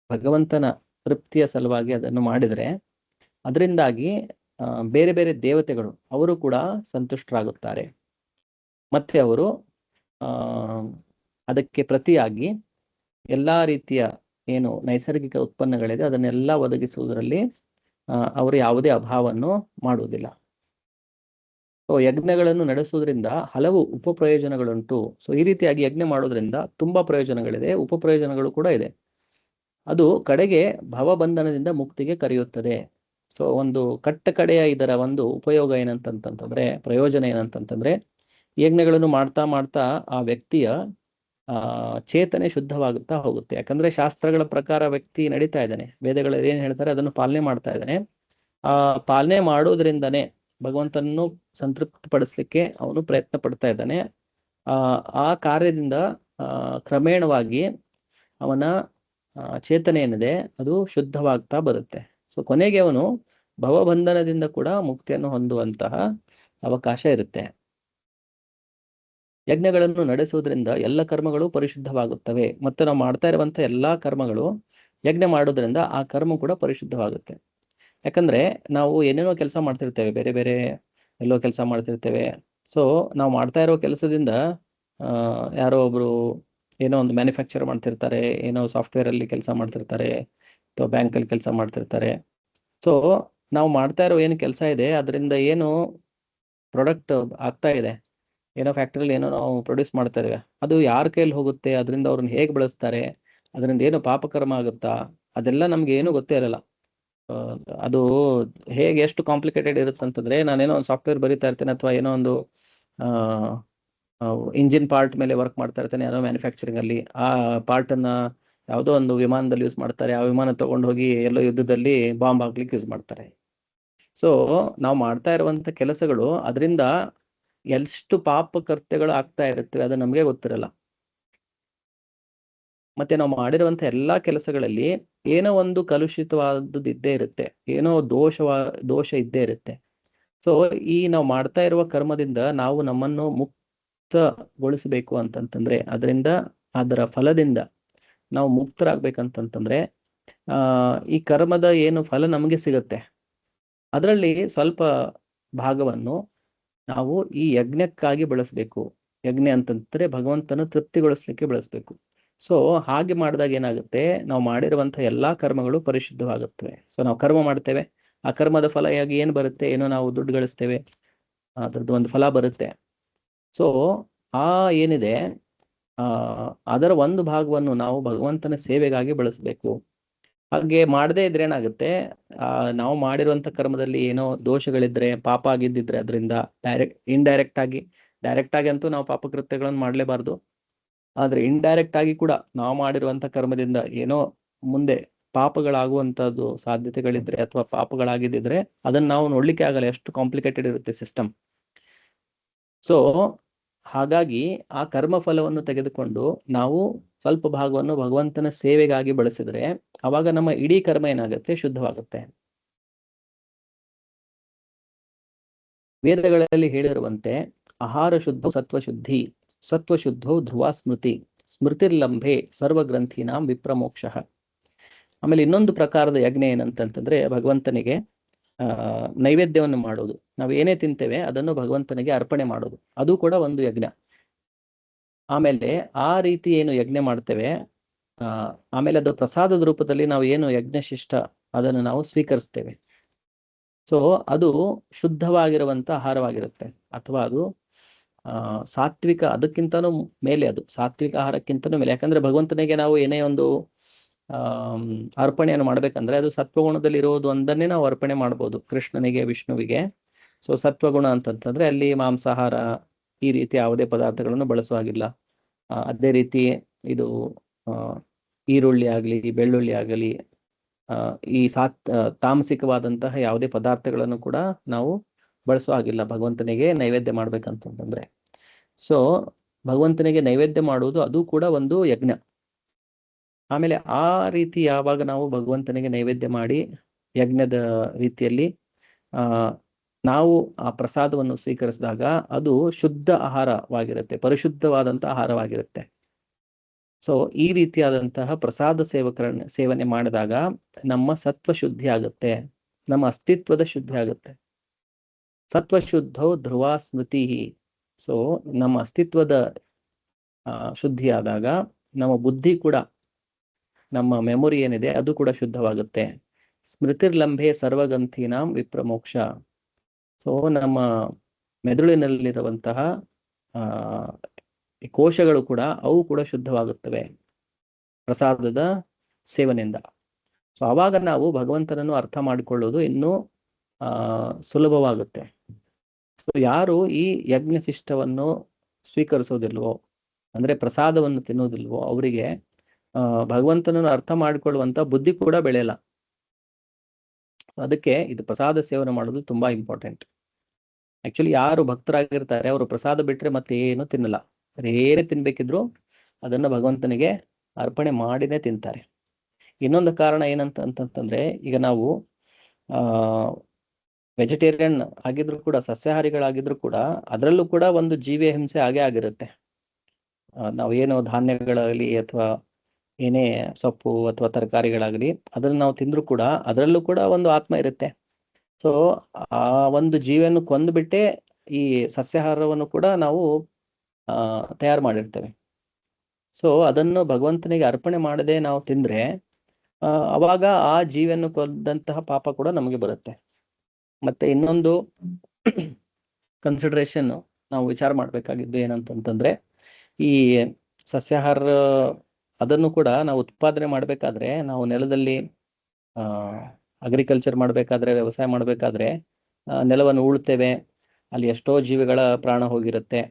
ಭಗವಂತನ ತೃಪ್ತಿಯ ಸಲುವಾಗಿ ಅದನ್ನು ಮಾಡಿದರೆ ಅದರಿಂದಾಗಿ ಬೇರೆ ಬೇರೆ ದೇವತೆಗಳು ಅವರು ಕೂಡ ಸಂತುಷ್ಟರಾಗುತ್ತಾರೆ. ಮತ್ತೆ ಅವರು ಅದಕ್ಕೆ ಪ್ರತಿಯಾಗಿ ಎಲ್ಲಾ ರೀತಿಯ ಏನು ನೈಸರ್ಗಿಕ ಉತ್ಪನ್ನಗಳಿದೆ ಅದನ್ನೆಲ್ಲ ಒದಗಿಸುವುದರಲ್ಲಿ ಅವರು ಯಾವುದೇ ಅಭಾವವನ್ನು ಮಾಡುವುದಿಲ್ಲ. ಸೊ ಯಜ್ಞಗಳನ್ನು ನಡೆಸುವುದರಿಂದ ಹಲವು ಉಪಪ್ರಯೋಜನಗಳುಂಟು. ಸೊ ಈ ರೀತಿಯಾಗಿ ಯಜ್ಞ ಮಾಡೋದ್ರಿಂದ ತುಂಬಾ ಪ್ರಯೋಜನಗಳಿದೆ, ಉಪಪ್ರಯೋಜನಗಳು ಕೂಡ ಇದೆ. ಅದು ಕಡೆಗೆ ಭವಬಂಧನದಿಂದ ಮುಕ್ತಿಗೆ ಕರೆಯುತ್ತದೆ. ಸೊ ಒಂದು ಕಡೆಯ ಇದರ ಒಂದು ಉಪಯೋಗ ಏನಂತಂತಂದ್ರೆ, ಪ್ರಯೋಜನ ಏನಂತಂತಂದ್ರೆ, ಯಜ್ಞಗಳನ್ನು ಮಾಡ್ತಾ ಮಾಡ್ತಾ ಆ ವ್ಯಕ್ತಿಯ ಚೇತನೆ ಶುದ್ಧವಾಗುತ್ತಾ ಹೋಗುತ್ತೆ. ಯಾಕಂದ್ರೆ ಶಾಸ್ತ್ರಗಳ ಪ್ರಕಾರ ವ್ಯಕ್ತಿ ನಡೀತಾ ಇದ್ದಾನೆ, ವೇದಗಳಲ್ಲಿ ಏನ್ ಹೇಳ್ತಾರೆ ಅದನ್ನು ಪಾಲನೆ ಮಾಡ್ತಾ ಇದ್ದಾನೆ. ಆ ಪಾಲನೆ ಮಾಡೋದ್ರಿಂದನೇ ಭಗವಂತನನ್ನು ಸಂತೃಪ್ತಿಪಡಿಸ್ಲಿಕ್ಕೆ ಅವನು ಪ್ರಯತ್ನ ಪಡ್ತಾ ಇದ್ದಾನೆ. ಆ ಕಾರ್ಯದಿಂದ ಕ್ರಮೇಣವಾಗಿ ಅವನ ಚೇತನೆ ಏನಿದೆ ಅದು ಶುದ್ಧವಾಗ್ತಾ ಬರುತ್ತೆ. ಸೊ ಕೊನೆಗೆ ಅವನು ಭವಬಂಧನದಿಂದ ಕೂಡ ಮುಕ್ತಿಯನ್ನು ಹೊಂದುವಂತಹ ಅವಕಾಶ ಇರುತ್ತೆ. ಯಜ್ಞಗಳನ್ನು ನಡೆಸುವುದರಿಂದ ಎಲ್ಲ ಕರ್ಮಗಳು ಪರಿಶುದ್ಧವಾಗುತ್ತವೆ. ಮತ್ತು ನಾವು ಮಾಡ್ತಾ ಇರುವಂತಹ ಎಲ್ಲಾ ಕರ್ಮಗಳು ಯಜ್ಞ ಮಾಡೋದ್ರಿಂದ ಆ ಕರ್ಮ ಕೂಡ ಪರಿಶುದ್ಧವಾಗುತ್ತೆ. ಯಾಕಂದ್ರೆ ನಾವು ಏನೇನೋ ಕೆಲಸ ಮಾಡ್ತಿರ್ತೇವೆ, ಬೇರೆ ಬೇರೆ ಎಲ್ಲೋ ಕೆಲಸ ಮಾಡ್ತಿರ್ತೇವೆ. ಸೊ ನಾವು ಮಾಡ್ತಾ ಇರೋ ಕೆಲಸದಿಂದ ಯಾರೋ ಒಬ್ರು ಏನೋ ಒಂದು ಮ್ಯಾನುಫ್ಯಾಕ್ಚರ್ ಮಾಡ್ತಿರ್ತಾರೆ, ಏನೋ ಸಾಫ್ಟ್ವೇರ್ ಅಲ್ಲಿ ಕೆಲಸ ಮಾಡ್ತಿರ್ತಾರೆ, ಅಥವಾ ಬ್ಯಾಂಕಲ್ಲಿ ಕೆಲಸ ಮಾಡ್ತಿರ್ತಾರೆ. ಸೊ ನಾವು ಮಾಡ್ತಾ ಇರೋ ಏನು ಕೆಲಸ ಇದೆ ಅದರಿಂದ ಏನು ಪ್ರಾಡಕ್ಟ್ ಆಗ್ತಾ ಇದೆ, ಏನೋ ಫ್ಯಾಕ್ಟ್ರಿಯಲ್ಲಿ ಏನೋ ನಾವು ಪ್ರೊಡ್ಯೂಸ್ ಮಾಡ್ತಾ ಇದ್ದೇವೆ, ಅದು ಯಾರ ಕೈಯಲ್ಲಿ ಹೋಗುತ್ತೆ, ಅದರಿಂದ ಅವ್ರನ್ನ ಹೇಗೆ ಬಳಸ್ತಾರೆ, ಅದರಿಂದ ಏನು ಪಾಪಕರ್ಮ ಆಗುತ್ತಾ, ಅದೆಲ್ಲ ನಮ್ಗೆ ಏನು ಗೊತ್ತೇ ಇರಲ್ಲ. ಅದು ಹೇಗೆ ಎಷ್ಟು ಕಾಂಪ್ಲಿಕೇಟೆಡ್ ಇರುತ್ತೆ ಅಂತಂದ್ರೆ, ನಾನೇನೋ ಒಂದು ಸಾಫ್ಟ್ವೇರ್ ಬರೀತಾ ಇರ್ತೇನೆ, ಅಥವಾ ಏನೋ ಒಂದು ಇಂಜಿನ್ ಪಾರ್ಟ್ ಮೇಲೆ ವರ್ಕ್ ಮಾಡ್ತಾ ಇರ್ತೇನೆ ಏನೋ ಮ್ಯಾನುಫ್ಯಾಕ್ಚರಿಂಗ್ ಅಲ್ಲಿ. ಆ ಪಾರ್ಟ್ ಅನ್ನ ಯಾವುದೋ ಒಂದು ವಿಮಾನದಲ್ಲಿ ಯೂಸ್ ಮಾಡ್ತಾರೆ, ಆ ವಿಮಾನ ತಗೊಂಡು ಹೋಗಿ ಎಲ್ಲೋ ಯುದ್ಧದಲ್ಲಿ ಬಾಂಬ್ ಹಾಕ್ಲಿಕ್ಕೆ ಯೂಸ್ ಮಾಡ್ತಾರೆ. ಸೊ ನಾವು ಮಾಡ್ತಾ ಇರುವಂತ ಕೆಲಸಗಳು ಅದರಿಂದ ಎಷ್ಟು ಪಾಪ ಕೃತ್ಯಗಳು ಆಗ್ತಾ ಇರುತ್ತೆ ಅದು ನಮ್ಗೆ ಗೊತ್ತಿರಲ್ಲ. ಮತ್ತೆ ನಾವು ಮಾಡಿರುವಂತ ಎಲ್ಲಾ ಕೆಲಸಗಳಲ್ಲಿ ಏನೋ ಒಂದು ಕಲುಷಿತವಾದದ್ದು ಇದ್ದೇ ಇರುತ್ತೆ, ಏನೋ ದೋಷ ಇದ್ದೇ ಇರುತ್ತೆ. ಸೊ ಈ ನಾವು ಮಾಡ್ತಾ ಇರುವ ಕರ್ಮದಿಂದ ನಾವು ನಮ್ಮನ್ನು ಮುಕ್ತಗೊಳಿಸಬೇಕು ಅಂತಂತಂದ್ರೆ, ಅದರ ಫಲದಿಂದ ನಾವು ಮುಕ್ತರಾಗ್ಬೇಕಂತಂತಂದ್ರೆ ಈ ಕರ್ಮದ ಏನು ಫಲ ನಮಗೆ ಸಿಗುತ್ತೆ ಅದರಲ್ಲಿ ಸ್ವಲ್ಪ ಭಾಗವನ್ನು ನಾವು ಈ ಯಜ್ಞಕ್ಕಾಗಿ ಬಳಸಬೇಕು. ಯಜ್ಞ ಅಂತಂದ್ರೆ ಭಗವಂತನ ತೃಪ್ತಿಗೊಳಿಸ್ಲಿಕ್ಕೆ ಬಳಸಬೇಕು. ಸೊ ಹಾಗೆ ಮಾಡಿದಾಗ ಏನಾಗುತ್ತೆ, ನಾವು ಮಾಡಿರುವಂತಹ ಎಲ್ಲಾ ಕರ್ಮಗಳು ಪರಿಶುದ್ಧವಾಗುತ್ತವೆ. ಸೊ ನಾವು ಕರ್ಮ ಮಾಡ್ತೇವೆ, ಆ ಕರ್ಮದ ಫಲ ಏನ್ ಬರುತ್ತೆ, ಏನೋ ನಾವು ದುಡ್ಡು ಗಳಿಸ್ತೇವೆ, ಅದ್ರದ್ದು ಒಂದು ಫಲ ಬರುತ್ತೆ. ಸೊ ಏನಿದೆ ಅದರ ಒಂದು ಭಾಗವನ್ನು ನಾವು ಭಗವಂತನ ಸೇವೆಗಾಗಿ ಬಳಸಬೇಕು. ಹಾಗೆ ಮಾಡದೇ ಇದ್ರೆ ಏನಾಗುತ್ತೆ, ನಾವು ಮಾಡಿರುವಂತ ಕರ್ಮದಲ್ಲಿ ಏನೋ ದೋಷಗಳಿದ್ರೆ, ಪಾಪ ಆಗಿದ್ದಿದ್ರೆ ಅದರಿಂದ ಡೈರೆಕ್ಟ್ ಆಗಿ ಅಂತೂ ನಾವು ಪಾಪಕೃತ್ಯಗಳನ್ನು ಮಾಡಲೇಬಾರ್ದು. ಆದ್ರೆ ಇಂಡೈರೆಕ್ಟ್ ಆಗಿ ಕೂಡ ನಾವು ಮಾಡಿರುವಂತ ಕರ್ಮದಿಂದ ಏನೋ ಮುಂದೆ ಪಾಪಗಳಾಗುವಂತದ್ದು ಸಾಧ್ಯತೆಗಳಿದ್ರೆ ಅಥವಾ ಪಾಪಗಳಾಗಿದ್ದಿದ್ರೆ ಅದನ್ನ ನಾವು ನೋಡ್ಲಿಕ್ಕೆ ಆಗಲ್ಲ, ಎಷ್ಟು ಕಾಂಪ್ಲಿಕೇಟೆಡ್ ಇರುತ್ತೆ ಸಿಸ್ಟಮ್. ಸೊ ಹಾಗಾಗಿ ಆ ಕರ್ಮ ಫಲವನ್ನು ತೆಗೆದುಕೊಂಡು ನಾವು ಸ್ವಲ್ಪ ಭಾಗವನ್ನು ಭಗವಂತನ ಸೇವೆಗಾಗಿ ಬಳಸಿದ್ರೆ ಅವಾಗ ನಮ್ಮ ಇಡೀ ಕರ್ಮ ಏನಾಗುತ್ತೆ, ಶುದ್ಧವಾಗುತ್ತೆ. ವೇದಗಳಲ್ಲಿ ಹೇಳಿರುವಂತೆ ಆಹಾರ ಶುದ್ಧ ಸತ್ವಶುದ್ಧಿ, ಸತ್ವಶುದ್ಧೋ ಧ್ರುವ ಸ್ಮೃತಿ, ಸ್ಮೃತಿರ್ಲಂಭೆ ಸರ್ವಗ್ರಂಥಿನಾಂ ವಿಪ್ರಮೋಕ್ಷ. ಆಮೇಲೆ ಇನ್ನೊಂದು ಪ್ರಕಾರದ ಯಜ್ಞ ಏನಂತಂತಂದ್ರೆ ಭಗವಂತನಿಗೆ ನೈವೇದ್ಯವನ್ನು ಮಾಡೋದು. ನಾವು ಏನೇ ತಿಂತೇವೆ ಅದನ್ನು ಭಗವಂತನಿಗೆ ಅರ್ಪಣೆ ಮಾಡೋದು, ಅದು ಕೂಡ ಒಂದು ಯಜ್ಞ. ಆಮೇಲೆ ಆ ರೀತಿ ಏನು ಯಜ್ಞ ಮಾಡ್ತೇವೆ, ಆಮೇಲೆ ಅದು ಪ್ರಸಾದದ ರೂಪದಲ್ಲಿ ನಾವು ಏನು ಯಜ್ಞಶಿಷ್ಟ ಅದನ್ನು ನಾವು ಸ್ವೀಕರಿಸ್ತೇವೆ. ಸೊ ಅದು ಶುದ್ಧವಾಗಿರುವಂತ ಆಹಾರವಾಗಿರುತ್ತೆ, ಅಥವಾ ಅದು ಸಾತ್ವಿಕ, ಅದಕ್ಕಿಂತನೂ ಮೇಲೆ, ಅದು ಸಾತ್ವಿಕ ಆಹಾರಕ್ಕಿಂತನೂ ಮೇಲೆ. ಯಾಕಂದ್ರೆ ಭಗವಂತನಿಗೆ ನಾವು ಏನೇ ಒಂದು ಅರ್ಪಣೆಯನ್ನು ಮಾಡ್ಬೇಕಂದ್ರೆ ಅದು ಸತ್ವಗುಣದಲ್ಲಿ ಇರೋದು ಒಂದನ್ನೇ ನಾವು ಅರ್ಪಣೆ ಮಾಡ್ಬೋದು, ಕೃಷ್ಣನಿಗೆ, ವಿಷ್ಣುವಿಗೆ. ಸೊ ಸತ್ವಗುಣ ಅಂತಂತಂದ್ರೆ ಅಲ್ಲಿ ಮಾಂಸಾಹಾರ ಈ ರೀತಿ ಯಾವುದೇ ಪದಾರ್ಥಗಳನ್ನು ಬಳಸುವಾಗಿಲ್ಲ. ಅದೇ ರೀತಿ ಇದು ಈರುಳ್ಳಿ ಆಗಲಿ, ಬೆಳ್ಳುಳ್ಳಿ ಆಗಲಿ, ಈ ತಾಮಸಿಕವಾದಂತಹ ಯಾವುದೇ ಪದಾರ್ಥಗಳನ್ನು ಕೂಡ ನಾವು ಬಳಸೋ ಹಾಗಿಲ್ಲ ಭಗವಂತನಿಗೆ ನೈವೇದ್ಯ ಮಾಡ್ಬೇಕಂತಂದ್ರೆ. ಸೊ ಭಗವಂತನಿಗೆ ನೈವೇದ್ಯ ಮಾಡುವುದು ಅದು ಕೂಡ ಒಂದು ಯಜ್ಞ. ಆಮೇಲೆ ಆ ರೀತಿ ಯಾವಾಗ ನಾವು ಭಗವಂತನಿಗೆ ನೈವೇದ್ಯ ಮಾಡಿ ಯಜ್ಞದ ರೀತಿಯಲ್ಲಿ ನಾವು ಆ ಪ್ರಸಾದವನ್ನು ಸ್ವೀಕರಿಸಿದಾಗ ಅದು ಶುದ್ಧ ಆಹಾರವಾಗಿರುತ್ತೆ, ಪರಿಶುದ್ಧವಾದಂಥ ಆಹಾರವಾಗಿರುತ್ತೆ. ಸೊ ಈ ರೀತಿಯಾದಂತಹ ಪ್ರಸಾದ ಸೇವನೆ ಮಾಡಿದಾಗ ನಮ್ಮ ಸತ್ವ ಶುದ್ಧಿ ಆಗುತ್ತೆ, ನಮ್ಮ ಅಸ್ತಿತ್ವದ ಶುದ್ಧಿ ಆಗುತ್ತೆ. ಸತ್ವಶುದ್ಧೋ ಧ್ರುವ ಸ್ಮೃತಿ. ಸೊ ನಮ್ಮ ಅಸ್ತಿತ್ವದ ಶುದ್ಧಿ ಆದಾಗ ನಮ್ಮ ಬುದ್ಧಿ ಕೂಡ ನಮ್ಮ ಮೆಮೊರಿ ಏನಿದೆ ಅದು ಕೂಡ ಶುದ್ಧವಾಗುತ್ತೆ. ಸ್ಮೃತಿರ್ಲಂಭೆ ಸರ್ವಗಂಥೀನಾಂ ವಿಪ್ರಮೋಕ್ಷ. ಸೊ ನಮ್ಮ ಮೆದುಳಿನಲ್ಲಿರುವಂತಹ ಈ ಕೋಶಗಳು ಕೂಡ ಅವು ಕೂಡ ಶುದ್ಧವಾಗುತ್ತವೆ ಪ್ರಸಾದದ ಸೇವನೆಯಿಂದ. ಸೊ ಆವಾಗ ನಾವು ಭಗವಂತನನ್ನು ಅರ್ಥ ಮಾಡಿಕೊಳ್ಳುವುದು ಇನ್ನೂ ಸುಲಭವಾಗುತ್ತೆ. ಸೊ ಯಾರು ಈ ಯಜ್ಞಶಿಷ್ಟವನ್ನು ಸ್ವೀಕರಿಸೋದಿಲ್ವೋ, ಅಂದ್ರೆ ಪ್ರಸಾದವನ್ನು ತಿನ್ನೋದಿಲ್ವೋ, ಅವರಿಗೆ ಭಗವಂತನನ್ನು ಅರ್ಥ ಮಾಡಿಕೊಳ್ಳುವಂತ ಬುದ್ಧಿ ಕೂಡ ಬೆಳೆಯಲ್ಲ. ಅದಕ್ಕೆ ಇದು ಪ್ರಸಾದ ಸೇವನೆ ಮಾಡೋದು ತುಂಬಾ ಇಂಪಾರ್ಟೆಂಟ್. ಆಕ್ಚುಲಿ ಯಾರು ಭಕ್ತರಾಗಿರ್ತಾರೆ ಅವರು ಪ್ರಸಾದ ಬಿಟ್ರೆ ಮತ್ತೆ ಏನು ತಿನ್ನಲ್ಲ. ಏನೇ ತಿನ್ಬೇಕಿದ್ರು ಅದನ್ನ ಭಗವಂತನಿಗೆ ಅರ್ಪಣೆ ಮಾಡಿನೇ ತಿಂತಾರೆ. ಇನ್ನೊಂದು ಕಾರಣ ಏನಂತಂತಂದ್ರೆ, ಈಗ ನಾವು ವೆಜಿಟೇರಿಯನ್ ಆಗಿದ್ರು ಕೂಡ, ಸಸ್ಯಾಹಾರಿಗಳಾಗಿದ್ರು ಕೂಡ ಅದರಲ್ಲೂ ಕೂಡ ಒಂದು ಜೀವಿಯ ಹಿಂಸೆ ಆಗೇ ಆಗಿರುತ್ತೆ. ನಾವೇನೋ ಧಾನ್ಯಗಳಾಗಲಿ ಅಥವಾ ಏನೇ ಸೊಪ್ಪು ಅಥವಾ ತರಕಾರಿಗಳಾಗಲಿ ಅದನ್ನು ನಾವು ತಿಂದ್ರು ಕೂಡ ಅದರಲ್ಲೂ ಕೂಡ ಒಂದು ಆತ್ಮ ಇರುತ್ತೆ. ಸೊ ಆ ಒಂದು ಜೀವಿಯನ್ನು ಕೊಂದುಬಿಟ್ಟೆ ಈ ಸಸ್ಯಾಹಾರವನ್ನು ಕೂಡ ನಾವು ತಯಾರು ಮಾಡಿರ್ತೇವೆ. ಸೊ ಅದನ್ನು ಭಗವಂತನಿಗೆ ಅರ್ಪಣೆ ಮಾಡದೆ ನಾವು ತಿಂದ್ರೆ ಅವಾಗ ಆ ಜೀವಿಯನ್ನು ಕೊಂದಂತಹ ಪಾಪ ಕೂಡ ನಮಗೆ ಬರುತ್ತೆ. ಮತ್ತೆ ಇನ್ನೊಂದು ಕನ್ಸಿಡರೇಷನ್ ನಾವು ವಿಚಾರ ಮಾಡ್ಬೇಕಾಗಿದ್ದು ಏನಂತಂತಂದ್ರೆ, ಈ ಸಸ್ಯಾಹಾರ ಅದನ್ನು ಕೂಡ ನಾವು ಉತ್ಪಾದನೆ ಮಾಡ್ಬೇಕಾದ್ರೆ, ನಾವು ನೆಲದಲ್ಲಿ ಅಗ್ರಿಕಲ್ಚರ್ ಮಾಡ್ಬೇಕಾದ್ರೆ, ವ್ಯವಸಾಯ ಮಾಡ್ಬೇಕಾದ್ರೆ ನೆಲವನ್ನು ಉಳ್ತೇವೆ, ಅಲ್ಲಿ ಎಷ್ಟೋ ಜೀವಿಗಳ ಪ್ರಾಣ ಹೋಗಿರುತ್ತೆ.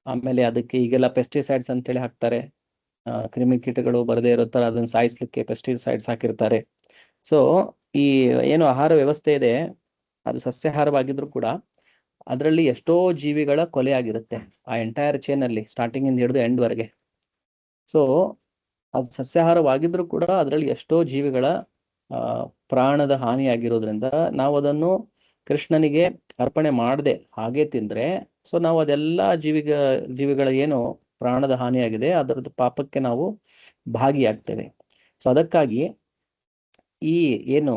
ಆಮೇಲೆ ಅದಕ್ಕೆ ಈಗೆಲ್ಲ ಪೆಸ್ಟಿಸೈಡ್ಸ್ ಅಂತೇಳಿ ಹಾಕ್ತಾರೆ. ಕ್ರಿಮಿಕೀಟಗಳು ಬರದೇ ಇರೋ ತರ ಅದನ್ನ ಸಾಯಿಸ್ಲಿಕ್ಕೆ ಪೆಸ್ಟಿಸೈಡ್ಸ್ ಹಾಕಿರ್ತಾರೆ. ಸೊ ಈ ಏನು ಆಹಾರ ವ್ಯವಸ್ಥೆ ಇದೆ ಅದು ಸಸ್ಯಾಹಾರವಾಗಿದ್ರು ಕೂಡ ಅದರಲ್ಲಿ ಎಷ್ಟೋ ಜೀವಿಗಳ ಕೊಲೆ ಆಗಿರುತ್ತೆ ಆ ಎಂಟೈರ್ ಚೈನ್ ಅಲ್ಲಿ, ಸ್ಟಾರ್ಟಿಂಗ್ ಇಂದ ಹಿಡಿದು ಎಂಡ್ ವರೆಗೆ. ಸೊ ಅದು ಸಸ್ಯಾಹಾರವಾಗಿದ್ರು ಕೂಡ ಅದರಲ್ಲಿ ಎಷ್ಟೋ ಜೀವಿಗಳ ಪ್ರಾಣದ ಹಾನಿಯಾಗಿರೋದ್ರಿಂದ ನಾವು ಅದನ್ನು ಕೃಷ್ಣನಿಗೆ ಅರ್ಪಣೆ ಮಾಡದೆ ಹಾಗೆ ತಿಂದ್ರೆ, ಸೊ ನಾವು ಅದೆಲ್ಲ ಜೀವಿಗಳ ಏನು ಪ್ರಾಣದ ಹಾನಿಯಾಗಿದೆ ಅದರದ್ದು ಪಾಪಕ್ಕೆ ನಾವು ಭಾಗಿಯಾಗ್ತೇವೆ. ಸೊ ಅದಕ್ಕಾಗಿ ಈ ಏನು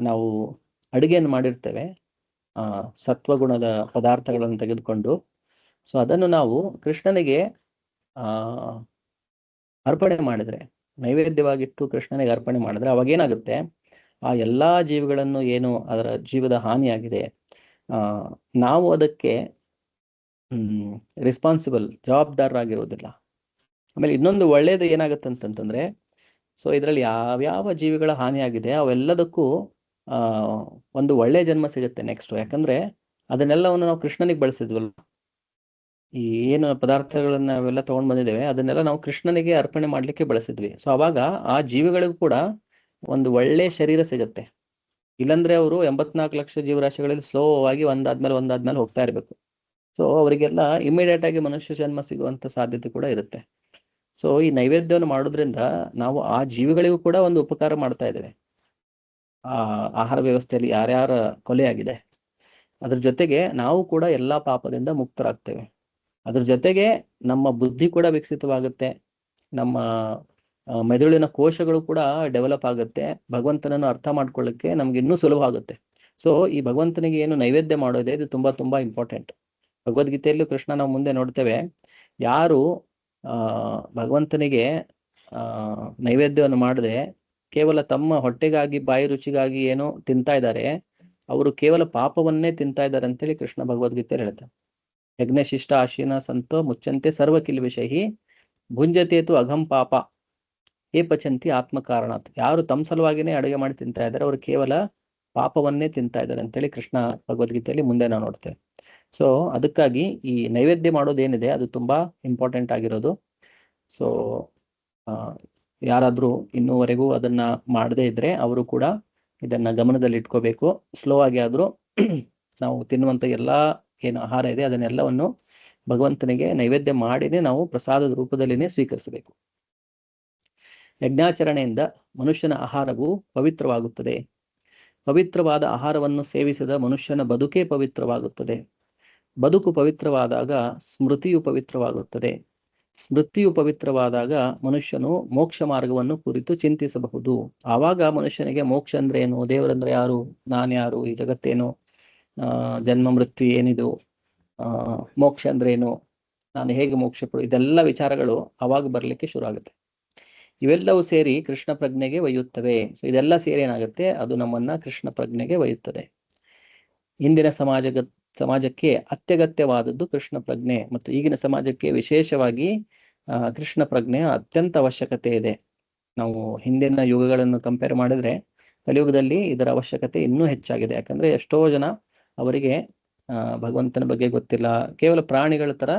ನಾವು ಅಡುಗೆಯನ್ನು ಮಾಡಿರ್ತೇವೆ ಸತ್ವಗುಣದ ಪದಾರ್ಥಗಳನ್ನು ತೆಗೆದುಕೊಂಡು, ಸೊ ಅದನ್ನು ನಾವು ಕೃಷ್ಣನಿಗೆ ಅರ್ಪಣೆ ಮಾಡಿದ್ರೆ, ನೈವೇದ್ಯವಾಗಿಟ್ಟು ಕೃಷ್ಣನಿಗೆ ಅರ್ಪಣೆ ಮಾಡಿದ್ರೆ ಅವಾಗೇನಾಗುತ್ತೆ, ಆ ಎಲ್ಲಾ ಜೀವಿಗಳನ್ನು ಏನು ಅದರ ಜೀವದ ಹಾನಿಯಾಗಿದೆ ನಾವು ಅದಕ್ಕೆ ರೆಸ್ಪಾನ್ಸಿಬಲ್, ಜವಾಬ್ದಾರರಾಗಿರೋದಿಲ್ಲ. ಆಮೇಲೆ ಇನ್ನೊಂದು ಒಳ್ಳೇದು ಏನಾಗುತ್ತೆ ಅಂತಂತಂದ್ರೆ, ಸೊ ಇದರಲ್ಲಿ ಯಾವ್ಯಾವ ಜೀವಿಗಳ ಹಾನಿಯಾಗಿದೆ ಅವೆಲ್ಲದಕ್ಕೂ ಒಂದು ಒಳ್ಳೆ ಜನ್ಮ ಸಿಗುತ್ತೆ ನೆಕ್ಸ್ಟ್. ಯಾಕಂದ್ರೆ ಅದನ್ನೆಲ್ಲವನ್ನು ನಾವು ಕೃಷ್ಣನಿಗೆ ಬಳಸಿದ್ವಲ್ಲ, ಈ ಏನು ಪದಾರ್ಥಗಳನ್ನ ನಾವೆಲ್ಲ ತಗೊಂಡ್ ಬಂದಿದ್ದೇವೆ ಅದನ್ನೆಲ್ಲ ನಾವು ಕೃಷ್ಣನಿಗೆ ಅರ್ಪಣೆ ಮಾಡ್ಲಿಕ್ಕೆ ಬಳಸಿದ್ವಿ. ಸೊ ಅವಾಗ ಆ ಜೀವಿಗಳಿಗೂ ಕೂಡ ಒಂದು ಒಳ್ಳೆ ಶರೀರ ಸಿಗುತ್ತೆ. ಇಲ್ಲಂದ್ರೆ ಅವರು 84 ಲಕ್ಷ ಜೀವರಾಶಿಗಳಲ್ಲಿ ಸ್ಲೋ ಆಗಿ ಒಂದಾದ್ಮೇಲೆ ಹೋಗ್ತಾ ಇರ್ಬೇಕು. ಸೊ ಅವರಿಗೆಲ್ಲ ಇಮಿಡಿಯೇಟ್ ಆಗಿ ಮನುಷ್ಯ ಜನ್ಮ ಸಿಗುವಂತ ಸಾಧ್ಯತೆ ಕೂಡ ಇರುತ್ತೆ. ಸೊ ಈ ನೈವೇದ್ಯವನ್ನು ಮಾಡೋದ್ರಿಂದ ನಾವು ಆ ಜೀವಿಗಳಿಗೂ ಕೂಡ ಒಂದು ಉಪಕಾರ ಮಾಡ್ತಾ ಇದ್ದೇವೆ. ಆ ಆಹಾರ ವ್ಯವಸ್ಥೆಯಲ್ಲಿ ಯಾರ್ಯಾರ ಕೊಲೆ ಆಗಿದೆ ಅದ್ರ ಜೊತೆಗೆ ನಾವು ಕೂಡ ಎಲ್ಲಾ ಪಾಪದಿಂದ ಮುಕ್ತರಾಗ್ತೇವೆ. ಅದ್ರ ಜೊತೆಗೆ ನಮ್ಮ ಬುದ್ಧಿ ಕೂಡ ವಿಕಸಿತವಾಗುತ್ತೆ, ನಮ್ಮ ಮೆದುಳಿನ ಕೋಶಗಳು ಕೂಡ ಡೆವಲಪ್ ಆಗುತ್ತೆ, ಭಗವಂತನನ್ನು ಅರ್ಥ ಮಾಡ್ಕೊಳ್ಳಿಕ್ಕೆ ನಮ್ಗೆ ಇನ್ನೂ ಸುಲಭ ಆಗುತ್ತೆ. ಸೊ ಈ ಭಗವಂತನಿಗೆ ಏನು ನೈವೇದ್ಯ ಮಾಡೋದೇ ಇದು ತುಂಬಾ ತುಂಬಾ ಇಂಪಾರ್ಟೆಂಟ್. ಭಗವದ್ಗೀತೆಯಲ್ಲೂ ಕೃಷ್ಣ ನಾವು ಮುಂದೆ ನೋಡ್ತೇವೆ, ಯಾರು ಭಗವಂತನಿಗೆ ನೈವೇದ್ಯವನ್ನು ಮಾಡದೆ ಕೇವಲ ತಮ್ಮ ಹೊಟ್ಟೆಗಾಗಿ ಬಾಯಿ ರುಚಿಗಾಗಿ ಏನೋ ತಿಂತಾ ಇದ್ದಾರೆ, ಅವರು ಕೇವಲ ಪಾಪವನ್ನೇ ತಿಂತಾ ಇದ್ದಾರೆ ಅಂತೇಳಿ ಕೃಷ್ಣ ಭಗವದ್ಗೀತೆಯಲ್ಲಿ ಹೇಳ್ತಾರೆ. ಯಜ್ಞಶಿಷ್ಟ ಆಶೀನ ಸಂತೋ ಮುಚ್ಚಂತೆ ಸರ್ವ ಕಿಲ್ವಿಷಹಿ ಭುಂಜತೇತು ಅಘಂ ಪಾಪ ಏ ಪಚಂತಿ ಆತ್ಮ ಕಾರಣಾತ್. ಯಾರು ತಮ್ಮ ಸಲುವಾಗಿನೇ ಅಡುಗೆ ಮಾಡಿ ತಿಂತಾ ಇದ್ದಾರೆ ಅವರು ಕೇವಲ ಪಾಪವನ್ನೇ ತಿಂತಾ ಇದ್ದಾರೆ ಅಂತೇಳಿ ಕೃಷ್ಣ ಭಗವದ್ಗೀತೆಯಲ್ಲಿ ಮುಂದೆ ನಾವು ನೋಡ್ತೇವೆ. ಸೊ ಅದಕ್ಕಾಗಿ ಈ ನೈವೇದ್ಯ ಮಾಡೋದೇನಿದೆ ಅದು ತುಂಬಾ ಇಂಪಾರ್ಟೆಂಟ್ ಆಗಿರೋದು. ಸೊ ಯಾರಾದ್ರೂ ಇನ್ನೂವರೆಗೂ ಅದನ್ನ ಮಾಡದೇ ಇದ್ರೆ ಅವರು ಕೂಡ ಇದನ್ನ ಗಮನದಲ್ಲಿ ಇಟ್ಕೋಬೇಕು. ಸ್ಲೋ ಆಗಿ ಆದ್ರೂ ನಾವು ತಿನ್ನುವಂತ ಎಲ್ಲಾ ಏನು ಆಹಾರ ಇದೆ ಅದನ್ನೆಲ್ಲವನ್ನು ಭಗವಂತನಿಗೆ ನೈವೇದ್ಯ ಮಾಡಿನೇ ನಾವು ಪ್ರಸಾದದ ರೂಪದಲ್ಲಿನೇ ಸ್ವೀಕರಿಸಬೇಕು. ಯಜ್ಞಾಚರಣೆಯಿಂದ ಮನುಷ್ಯನ ಆಹಾರವು ಪವಿತ್ರವಾಗುತ್ತದೆ. ಪವಿತ್ರವಾದ ಆಹಾರವನ್ನು ಸೇವಿಸಿದ ಮನುಷ್ಯನ ಬದುಕೇ ಪವಿತ್ರವಾಗುತ್ತದೆ. ಬದುಕು ಪವಿತ್ರವಾದಾಗ ಸ್ಮೃತಿಯು ಪವಿತ್ರವಾಗುತ್ತದೆ. ಸ್ಮೃತಿಯು ಪವಿತ್ರವಾದಾಗ ಮನುಷ್ಯನು ಮೋಕ್ಷ ಮಾರ್ಗವನ್ನು ಕುರಿತು ಚಿಂತಿಸಬಹುದು. ಆವಾಗ ಮನುಷ್ಯನಿಗೆ ಮೋಕ್ಷ ಅಂದ್ರೆ ಏನು, ದೇವರಂದ್ರೆ ಯಾರು, ನಾನ್ಯಾರು, ಈ ಜಗತ್ತೇನು, ಜನ್ಮ ಮೃತ್ಯು ಏನಿದು, ಮೋಕ್ಷ ಅಂದ್ರೆ ಏನು, ನಾನು ಹೇಗೆ ಮೋಕ್ಷ ಇದೆಲ್ಲ ವಿಚಾರಗಳು ಅವಾಗ ಬರ್ಲಿಕ್ಕೆ ಶುರು ಆಗುತ್ತೆ. ಇವೆಲ್ಲವೂ ಸೇರಿ ಕೃಷ್ಣ ಪ್ರಜ್ಞೆಗೆ ಒಯ್ಯುತ್ತವೆ. ಸೊ ಇದೆಲ್ಲ ಸೇರಿ ಏನಾಗುತ್ತೆ, ಅದು ನಮ್ಮನ್ನ ಕೃಷ್ಣ ಪ್ರಜ್ಞೆಗೆ ಒಯ್ಯುತ್ತದೆ. ಇಂದಿನ ಸಮಾಜಕ್ಕೆ ಅತ್ಯಗತ್ಯವಾದದ್ದು ಕೃಷ್ಣ ಪ್ರಜ್ಞೆ, ಮತ್ತು ಈಗಿನ ಸಮಾಜಕ್ಕೆ ವಿಶೇಷವಾಗಿ ಕೃಷ್ಣ ಪ್ರಜ್ಞೆಯ ಅತ್ಯಂತ ಅವಶ್ಯಕತೆ ಇದೆ. ನಾವು ಹಿಂದಿನ ಯುಗಗಳನ್ನು ಕಂಪೇರ್ ಮಾಡಿದ್ರೆ ಕಲಿಯುಗದಲ್ಲಿ ಇದರ ಅವಶ್ಯಕತೆ ಇನ್ನೂ ಹೆಚ್ಚಾಗಿದೆ. ಯಾಕಂದ್ರೆ ಎಷ್ಟೋ ಜನ ಅವರಿಗೆ ಭಗವಂತನ ಬಗ್ಗೆ ಗೊತ್ತಿಲ್ಲ, ಕೇವಲ ಪ್ರಾಣಿಗಳ ತರ